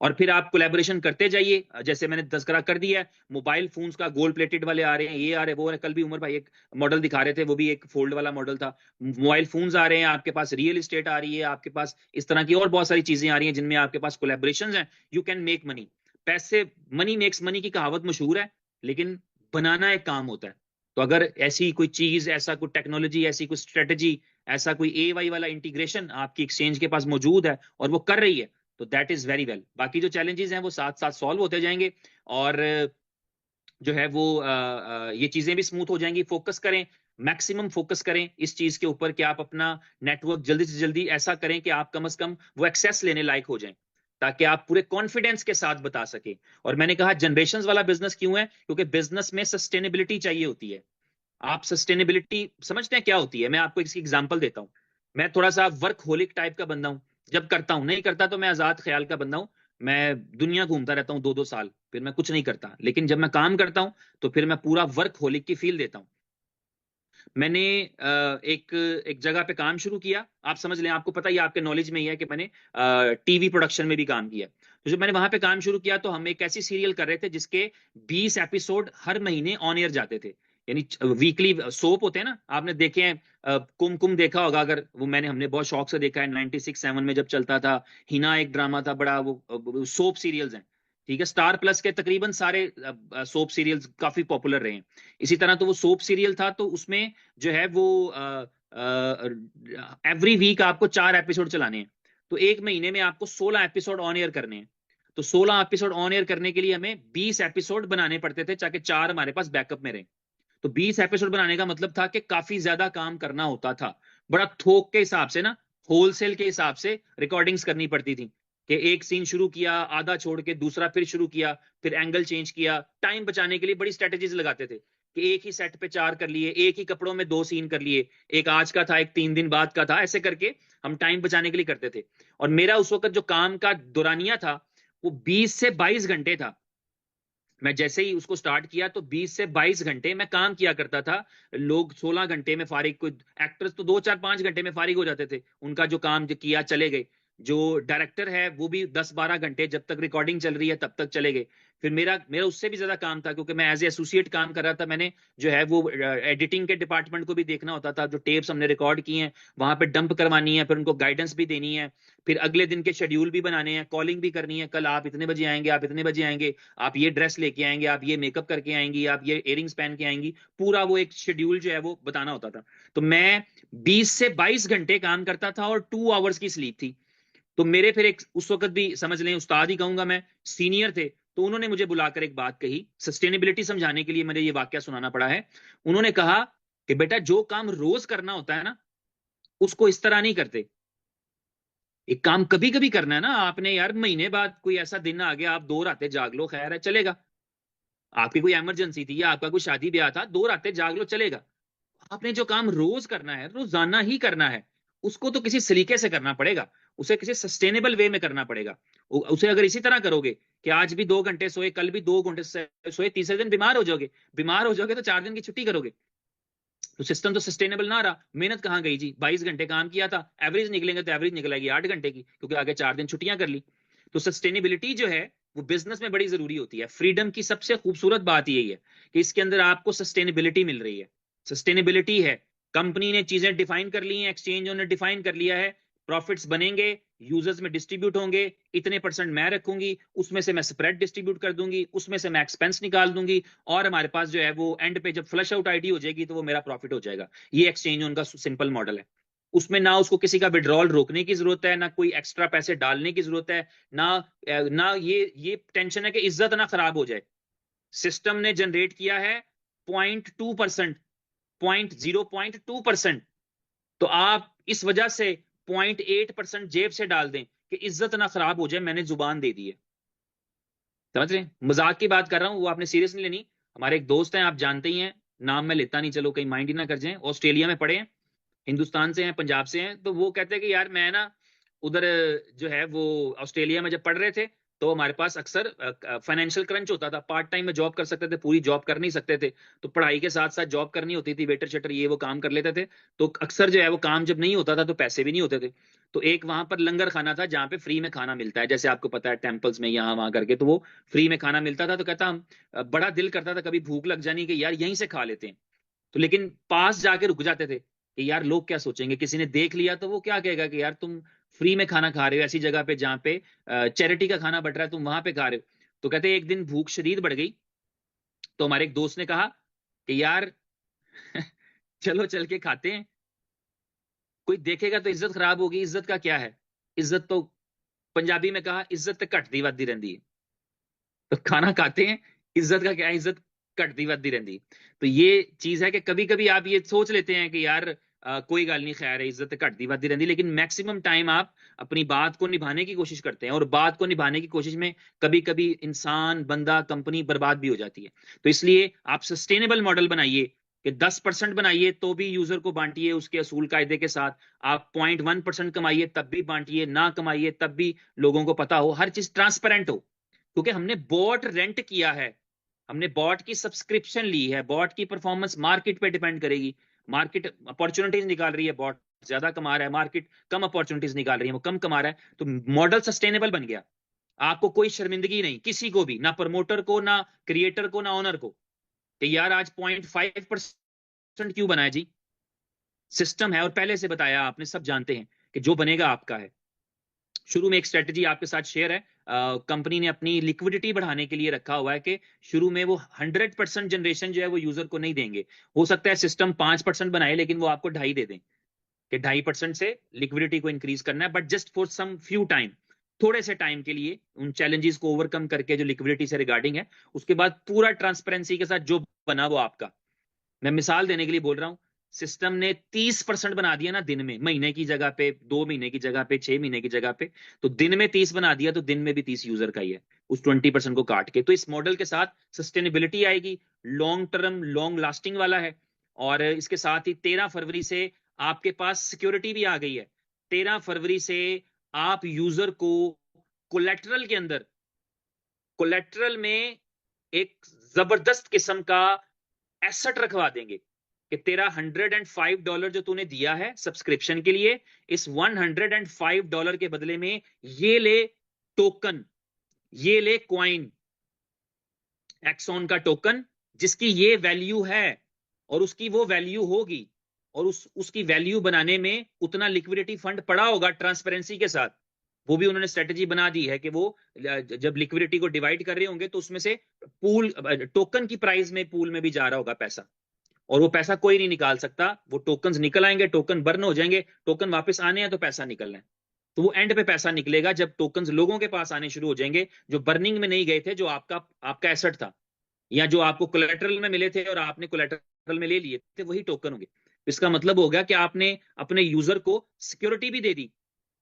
और फिर आप कोलैबोरेशन करते जाइए, जैसे मैंने तस्करा कर दिया है। मोबाइल फोन्स का गोल्ड प्लेटेड वाले आ रहे हैं, ये आ रहे हैं, वो आ रहे हैं। कल भी उमर भाई एक मॉडल दिखा रहे थे, वो भी एक फोल्ड वाला मॉडल था। मोबाइल फोन्स आ रहे हैं, आपके पास रियल एस्टेट आ रही है, आपके पास इस तरह की और बहुत सारी चीजें आ रही हैं जिनमें आपके पास कोलैबोरेशन हैं। You can make money. पैसे, मनी मेक्स मनी की कहावत मशहूर है, लेकिन बनाना एक काम होता है। तो अगर ऐसी कोई चीज, ऐसा कोई टेक्नोलॉजी, ऐसी कोई स्ट्रेटजी, ऐसा कोई AI वाला इंटीग्रेशन आपकी एक्सचेंज के पास मौजूद है और वो कर रही है, तो दैट इज वेरी वेल। बाकी जो चैलेंजेस हैं वो साथ साथ सॉल्व होते जाएंगे, और जो है वो ये चीजें भी स्मूथ हो जाएंगी। फोकस करें, मैक्सिमम फोकस करें इस चीज के ऊपर कि आप अपना नेटवर्क जल्दी से जल्दी ऐसा करें कि आप कम से कम वो एक्सेस लेने लायक हो जाएं, ताकि आप पूरे कॉन्फिडेंस के साथ बता सके। और मैंने कहा जनरेशंस वाला बिजनेस क्यों है, क्योंकि बिजनेस में सस्टेनेबिलिटी चाहिए होती है। आप सस्टेनेबिलिटी समझते हैं क्या होती है? मैं आपको इसकी एग्जांपल देता हूं। मैं थोड़ा सा वर्क होलिक टाइप का बंदा हूं। जब करता हूं, नहीं करता तो मैं आजाद ख्याल का बंदा हूं। मैं दुनिया घूमता रहता हूं 2-2 साल, फिर मैं कुछ नहीं करता। लेकिन जब मैं काम करता हूं तो फिर मैं पूरा वर्क होलिक की फील देता हूं। मैंने एक एक जगह पे काम शुरू किया। आप समझ लें, आपको पता ही, आपके नॉलेज में ही है कि मैंने टीवी प्रोडक्शन में भी काम किया। तो जब मैंने वहां पे काम शुरू किया तो हम एक ऐसी सीरियल कर रहे थे जिसके 20 एपिसोड हर महीने ऑन एयर जाते थे। यानी वीकली सोप होते हैं ना, आपने देखे हैं। कुम देखा होगा अगर, वो हमने बहुत शौक से देखा है। 96-7 में जब चलता था, हिना एक ड्रामा था बड़ा, वो सोप सीरियल्स हैं। ठीक है, स्टार प्लस के तकरीबन सारे सोप सीरियल्स काफी पॉपुलर रहे हैं। इसी तरह तो वो सोप सीरियल था, तो उसमें जो है वो एवरी वीक आपको 4 एपिसोड चलाने हैं। तो एक महीने में आपको 16 एपिसोड ऑन एयर करने हैं। तो 16 एपिसोड ऑन एयर करने के लिए हमें 20 एपिसोड बनाने पड़ते थे, ताकि 4 हमारे पास बैकअप में रहे। तो 20 एपिसोड बनाने का मतलब था कि काफी ज्यादा काम करना होता था। बड़ा थोक के हिसाब से ना, होलसेल के हिसाब से रिकॉर्डिंग्स करनी पड़ती थी, कि एक सीन शुरू किया, आधा छोड़ के दूसरा फिर शुरू किया, फिर एंगल चेंज किया। टाइम बचाने के लिए बड़ी स्ट्रेटेजीज लगाते थे कि एक ही सेट पे 4 कर लिए, एक ही कपड़ों में 2 सीन कर लिए, एक आज का था, एक 3 दिन बाद का था, ऐसे करके हम टाइम बचाने के लिए करते थे। और मेरा उस वक्त जो काम का दौरानिया था वो 20 से 22 घंटे था। मैं जैसे ही उसको स्टार्ट किया तो 20 से 22 घंटे मैं काम किया करता था। लोग 16 घंटे में फारिग, कोई एक्टर्स तो 2-4-5 घंटे में फारिग हो जाते थे, उनका जो काम जो किया चले गए। जो डायरेक्टर है वो भी 10-12 घंटे, जब तक रिकॉर्डिंग चल रही है तब तक चलेंगे। फिर मेरा मेरा उससे भी ज्यादा काम था, क्योंकि मैं एज ए एसोसिएट काम कर रहा था। मैंने जो है वो एडिटिंग के डिपार्टमेंट को भी देखना होता था, जो टेप्स हमने रिकॉर्ड किए हैं वहां पे डंप करवानी है, फिर उनको गाइडेंस भी देनी है, फिर अगले दिन के शेड्यूल भी बनाने हैं, कॉलिंग भी करनी है, कल आप इतने बजे आएंगे, आप इतने बजे आएंगे, आप ये ड्रेस लेके आएंगे, आप ये मेकअप करके आएंगी, आप ये इयरिंग्स पहन के आएंगी, पूरा वो एक शेड्यूल जो है वो बताना होता था। तो मैं 20 से 22 घंटे काम करता था और 2 आवर्स की स्लीप थी। तो मेरे फिर एक उस वक्त भी समझ लें उस्ताद ही कहूंगा मैं, सीनियर थे, तो उन्होंने मुझे बुलाकर एक बात कही, सस्टेनेबिलिटी समझाने के लिए मुझे ये वाक्य सुनाना पड़ा है। उन्होंने कहा कि बेटा जो काम रोज करना होता है ना, उसको इस तरह नहीं करते। एक काम कभी कभी करना है ना आपने, यार महीने बाद कोई ऐसा दिन आ गया, आप 2 रातें जाग लो, खैर है, चलेगा। आपकी कोई इमरजेंसी थी या आपका कोई शादी ब्याह था, 2 रातें जाग लो, चलेगा। आपने जो काम रोज करना है, रोजाना ही करना है, उसको तो किसी सलीके से करना पड़ेगा, उसे किसी सस्टेनेबल वे में करना पड़ेगा। उसे अगर इसी तरह करोगे कि आज भी 2 घंटे सोए, कल भी 2 घंटे सोए, तीसरे दिन बीमार हो जाओगे, बीमार हो जाओगे तो 4 दिन की छुट्टी करोगे, तो सिस्टम तो सस्टेनेबल ना रहा। मेहनत कहाँ गई जी, 22 घंटे काम किया था, एवरेज निकलेंगे तो एवरेज निकलेगी 8 घंटे की, क्योंकि आगे 4 दिन छुट्टियां कर ली। तो सस्टेनेबिलिटी जो है वो बिजनेस में बड़ी जरूरी होती है। फ्रीडम की सबसे खूबसूरत बात यही है कि इसके अंदर आपको सस्टेनेबिलिटी मिल रही है। सस्टेनेबिलिटी है, कंपनी ने चीजें डिफाइन कर ली हैं, एक्सचेंज ने डिफाइन कर लिया है, प्रॉफिट्स बनेंगे, यूजर्स में डिस्ट्रीब्यूट होंगे, इतने परसेंट मैं रखूंगी, उसमें से मैं स्प्रेड डिस्ट्रीब्यूट कर दूंगी, उसमें से मैं एक्सपेंस निकाल दूंगी, और हमारे पास जो है वो एंड पे जब फ्लश आउट आईडी हो जाएगी तो वो मेरा प्रॉफिट हो जाएगा। ये एक्सचेंज उनका सिंपल मॉडल है। उसमें ना उसको किसी का विड्रॉल रोकने की जरूरत है, ना कोई एक्स्ट्रा पैसे डालने की जरूरत है, ना ना ये टेंशन है कि इज्जत ना खराब हो जाए। सिस्टम ने जनरेट किया है 0.2%, 0.2%, तो आप इस वजह से 0.8% जेब से डाल दें कि इज्जत ना खराब हो जाए, मैंने जुबान दे दी है। समझ रहे हैं, मजाक की बात कर रहा हूं, वो आपने सीरियस नहीं लेनी। हमारे एक दोस्त हैं, आप जानते ही हैं, नाम मैं लेता नहीं, चलो कहीं माइंड ही ना कर जाए, ऑस्ट्रेलिया में पढ़े हैं, हिंदुस्तान से हैं, पंजाब से हैं। तो वो कहते हैं कि यार मैं ना उधर जो है वो ऑस्ट्रेलिया में जब पढ़ रहे थे, तो हमारे पास अक्सर फाइनेंशियल क्रंच होता था, पार्ट टाइम में जॉब कर सकते थे, पूरी जॉब कर नहीं सकते थे, तो पढ़ाई के साथ साथ जॉब करनी होती थी, वेटर शटर ये वो काम कर लेते थे। तो अक्सर जो है वो काम जब नहीं होता था तो पैसे भी नहीं होते थे। तो एक वहां पर लंगर खाना था जहाँ पे फ्री में खाना मिलता है, जैसे आपको पता है टेम्पल्स में यहाँ वहां करके, तो वो फ्री में खाना मिलता था। तो कहता हम बड़ा दिल करता था कभी भूख लग जानी कि यार यहीं से खा लेते हैं, तो लेकिन पास जाके रुक जाते थे कि यार लोग क्या सोचेंगे, किसी ने देख लिया तो वो क्या कहेगा कि यार तुम फ्री में खाना खा रहे हो ऐसी जगह पे जहाँ पे चैरिटी का खाना बट रहा है, तुम वहां पे खा रहे हो। तो कहते एक दिन भूख शदीद बढ़ गई, तो हमारे एक दोस्त ने कहा कि यार चलो चल के खाते हैं, कोई देखेगा तो इज्जत खराब होगी, इज्जत का क्या है, इज्जत तो, पंजाबी में कहा इज्जत तो घटती वधदी रहती है, तो खाना खाते हैं, इज्जत का क्या है, इज्जत घटती वधदी रहती है। तो ये चीज है कि कभी कभी आप ये सोच लेते हैं कि यार कोई गल नहीं, खैर है, इज्जत घटती वधदी रहती, लेकिन मैक्सिमम टाइम आप अपनी बात को निभाने की कोशिश करते हैं, और बात को निभाने की कोशिश में कभी कभी इंसान, बंदा, कंपनी बर्बाद भी हो जाती है। तो इसलिए आप सस्टेनेबल मॉडल बनाइए कि 10% बनाइए तो भी यूजर को बांटिए उसके असूल कायदे के साथ, आप 0.1% कमाइए तब भी बांटिए, ना कमाइए तब भी लोगों को पता हो, हर चीज ट्रांसपेरेंट हो। क्योंकि हमने बॉट रेंट किया है, हमने बॉट की सब्सक्रिप्शन ली है, बॉट की परफॉर्मेंस मार्केट पे डिपेंड करेगी। मार्केट अपॉर्चुनिटीज निकाल रही है, बॉट ज्यादा कमा रहा है, मार्केट कम अपॉर्चुनिटीज निकाल रही है, वो कम कमा रहा है, तो मॉडल सस्टेनेबल बन गया। आपको कोई शर्मिंदगी नहीं, किसी को भी, ना प्रमोटर को, ना क्रिएटर को, ना ओनर को, कि यार आज 0.5% क्यों बनाया जी, सिस्टम है, और पहले से बताया आपने, सब जानते हैं कि जो बनेगा आपका है। शुरू में एक स्ट्रेटजी आपके साथ शेयर है, कंपनी ने अपनी लिक्विडिटी बढ़ाने के लिए रखा हुआ है कि शुरू में वो 100% जनरेशन जो है वो यूजर को नहीं देंगे। हो सकता है सिस्टम 5% बनाए लेकिन वो आपको 2.5 दे दें, कि 2.5% से लिक्विडिटी को इंक्रीज करना है, but just for some few time, थोड़े से टाइम के लिए, उन चैलेंजेस को ओवरकम करके जो लिक्विडिटी से रिगार्डिंग है। उसके बाद पूरा ट्रांसपेरेंसी के साथ जो बना वो आपका। मैं मिसाल देने के लिए बोल रहा हूं, सिस्टम ने 30% बना दिया ना दिन में, महीने की जगह पे, 2 महीने की जगह पे, 6 महीने की जगह पे, तो दिन में 30 बना दिया, तो दिन में भी 30 यूजर का ही है, उस 20% को काट के। तो इस मॉडल के साथ सस्टेनेबिलिटी आएगी, लॉन्ग टर्म, लॉन्ग लास्टिंग वाला है। और इसके साथ ही 13 फरवरी से आपके पास सिक्योरिटी भी आ गई है। 13 फरवरी से आप यूजर को कोलेटरल के अंदर, कोलेटरल में एक जबरदस्त किस्म का एसेट रखवा देंगे। कि तेरा $105 जो तूने दिया है सब्सक्रिप्शन के लिए, इस $105 के बदले में ये ले टोकन, ये ले कॉइन, एक्सॉन का टोकन, जिसकी ये वैल्यू है और उसकी वो वैल्यू होगी, और उसकी वैल्यू बनाने में उतना लिक्विडिटी फंड पड़ा होगा ट्रांसपेरेंसी के साथ। वो भी उन्होंने स्ट्रेटेजी बना दी है कि वो जब लिक्विडिटी को डिवाइड कर रहे होंगे तो उसमें से पूल, टोकन की प्राइस में पूल में भी जा रहा होगा पैसा, और वो पैसा कोई नहीं निकाल सकता। वो टोकन निकल आएंगे, टोकन बर्न हो जाएंगे, टोकन वापस आने हैं तो पैसा निकलना है। तो वो एंड पे पैसा निकलेगा जब टोकन लोगों के पास आने शुरू हो जाएंगे, जो बर्निंग में नहीं गए थे, जो आपका एसेट था, या जो आपको कोलेटरल में मिले थे और आपने कोलेटरल में ले लिए थे, वही टोकन होंगे। इसका मतलब होगा कि आपने अपने यूजर को सिक्योरिटी भी दे दी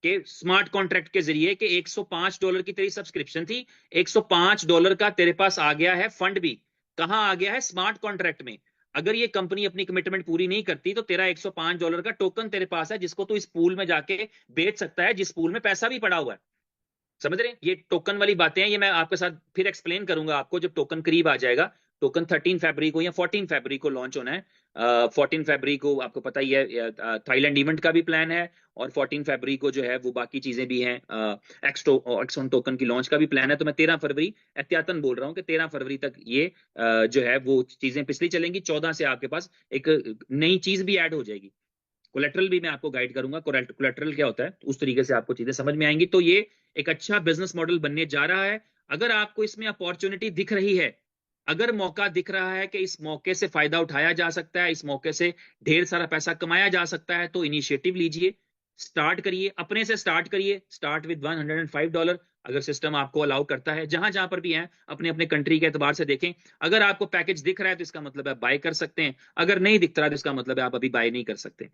कि स्मार्ट कॉन्ट्रैक्ट के जरिए कि $105 की तेरी सब्सक्रिप्शन थी, $105 का तेरे पास आ गया है फंड भी। कहां आ गया है? स्मार्ट कॉन्ट्रैक्ट में। अगर ये कंपनी अपनी कमिटमेंट पूरी नहीं करती तो तेरा $105 का टोकन तेरे पास है, जिसको तू इस पूल में जाके बेच सकता है, जिस पूल में पैसा भी पड़ा हुआ है। समझ रहे हैं? ये टोकन वाली बातें हैं, ये मैं आपके साथ फिर एक्सप्लेन करूंगा आपको जब टोकन करीब आ जाएगा। टोकन 13 फरवरी को या 14 फरवरी को लॉन्च होना है। 14 फरवरी को आपको पता ही है थाईलैंड इवेंट का भी प्लान है, और 14 फरवरी को जो है वो बाकी चीजें भी हैं, एक्सॉन टोकन की लॉन्च का भी प्लान है। तो मैं 13 फरवरी एहतियातन बोल रहा हूँ कि 13 फरवरी तक ये जो है वो चीजें पिछली चलेंगी। 14 से आपके पास एक नई चीज भी ऐड हो जाएगी। कोलेट्रल भी मैं आपको गाइड करूंगा, कोलेट्रल क्या होता है, तो उस तरीके से आपको चीजें समझ में आएंगी। तो ये एक अच्छा बिजनेस मॉडल बनने जा रहा है। अगर आपको इसमें अपॉर्चुनिटी दिख रही है, अगर मौका दिख रहा है कि इस मौके से फायदा उठाया जा सकता है, इस मौके से ढेर सारा पैसा कमाया जा सकता है, तो इनिशिएटिव लीजिए, स्टार्ट करिए, अपने से स्टार्ट करिए। स्टार्ट विद $105, अगर सिस्टम आपको अलाउ करता है। जहां जहां पर भी है अपने अपने कंट्री के एतबार से देखें। अगर आपको पैकेज दिख रहा है तो इसका मतलब है बाय कर सकते हैं, अगर नहीं दिख रहा तो इसका मतलब है आप अभी बाय नहीं कर सकते।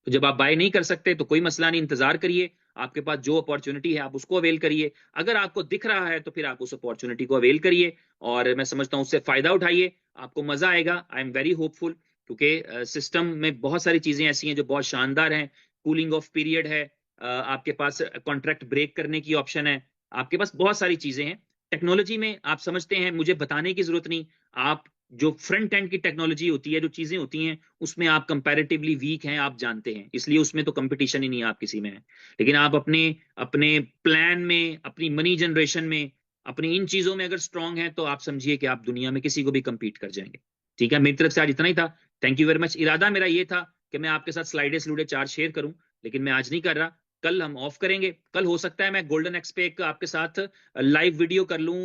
तो जब आप बाय नहीं कर सकते तो कोई मसला नहीं, इंतजार करिए, आपके पास जो अपॉर्चुनिटी है आप उसको अवेल करिए। अगर आपको दिख रहा है तो फिर आप उस अपॉर्चुनिटी को अवेल करिए, और मैं समझता हूं उससे फायदा उठाइए, आपको मजा आएगा। आई एम वेरी होपफुल, क्योंकि सिस्टम में बहुत सारी चीजें ऐसी हैं जो बहुत शानदार हैं। कूलिंग ऑफ पीरियड है, आपके पास कॉन्ट्रैक्ट ब्रेक करने की ऑप्शन है, आपके पास बहुत सारी चीजें हैं। टेक्नोलॉजी में आप समझते हैं, मुझे बताने की जरूरत नहीं। आप जो फ्रंट एंड की टेक्नोलॉजी होती है, जो चीजें होती हैं, उसमें आप कंपैरेटिवली वीक हैं, आप जानते हैं, इसलिए उसमें तो कंपटीशन ही नहीं है आप किसी में है। लेकिन आप अपने अपने प्लान में, अपनी मनी जनरेशन में, अपनी इन चीजों में अगर स्ट्रांग हैं, तो आप समझिए कि आप दुनिया में किसी को भी compete कर जाएंगे। ठीक है, मेरी तरफ से आज इतना ही था। Thank you very much. इरादा मेरा ये था कि मैं आपके साथ स्लाइडे स्लूडे चार शेयर करूं, लेकिन मैं आज नहीं कर रहा। कल हम ऑफ करेंगे। कल हो सकता है मैं गोल्डन एक्स पे एक आपके साथ लाइव वीडियो कर लूं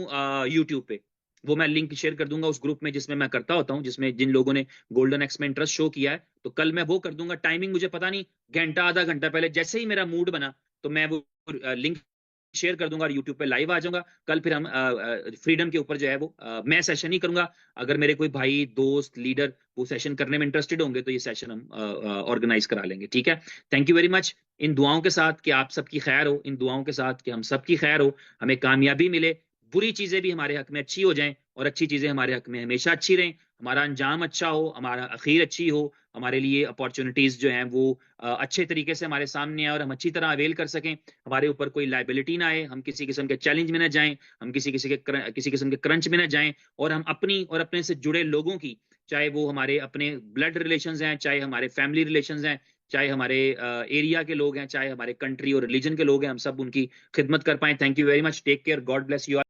यूट्यूब पे। वो मैं लिंक शेयर कर दूंगा उस ग्रुप में जिसमें मैं करता होता हूं, जिसमें जिन लोगों ने गोल्डन एक्स में इंटरेस्ट शो किया है। तो कल मैं वो कर दूंगा। टाइमिंग मुझे पता नहीं, घंटा आधा घंटा पहले जैसे ही मेरा मूड बना तो मैं वो लिंक शेयर कर दूंगा और यूट्यूब पे लाइव आ जाऊंगा। कल फिर हम फ्रीडम के ऊपर जो है वो मैं सेशन ही करूंगा। अगर मेरे कोई भाई दोस्त लीडर वो सेशन करने में इंटरेस्टेड होंगे तो ये सेशन हम ऑर्गेनाइज करा लेंगे। ठीक है, थैंक यू वेरी मच। इन दुआओं के साथ कि आप सबकी खैर हो, इन दुआओं के साथ कि हम सबकी खैर हो, हमें कामयाबी मिले, बुरी चीजें भी हमारे हक में अच्छी हो जाएं और अच्छी चीजें हमारे हक में हमेशा अच्छी रहें, हमारा अंजाम अच्छा हो, हमारा आखिर अच्छी हो, हमारे लिए अपॉर्चुनिटीज जो हैं वो अच्छे तरीके से हमारे सामने आए और हम अच्छी तरह अवेल कर सकें। हमारे ऊपर कोई लाइबिलिटी ना आए, हम किसी किस्म के चैलेंज में ना जाएं, हम किसी किस्म के क्रंच में ना जाएं, और हम अपनी और अपने से जुड़े लोगों की, चाहे वो हमारे अपने ब्लड रिलेशंस हैं, चाहे हमारे फैमिली रिलेशंस हैं, चाहे हमारे एरिया के लोग हैं, चाहे हमारे कंट्री और रिलीजन के लोग हैं, हम सब उनकी खिदमत कर पाए। Thank you very much. Take care, God bless you.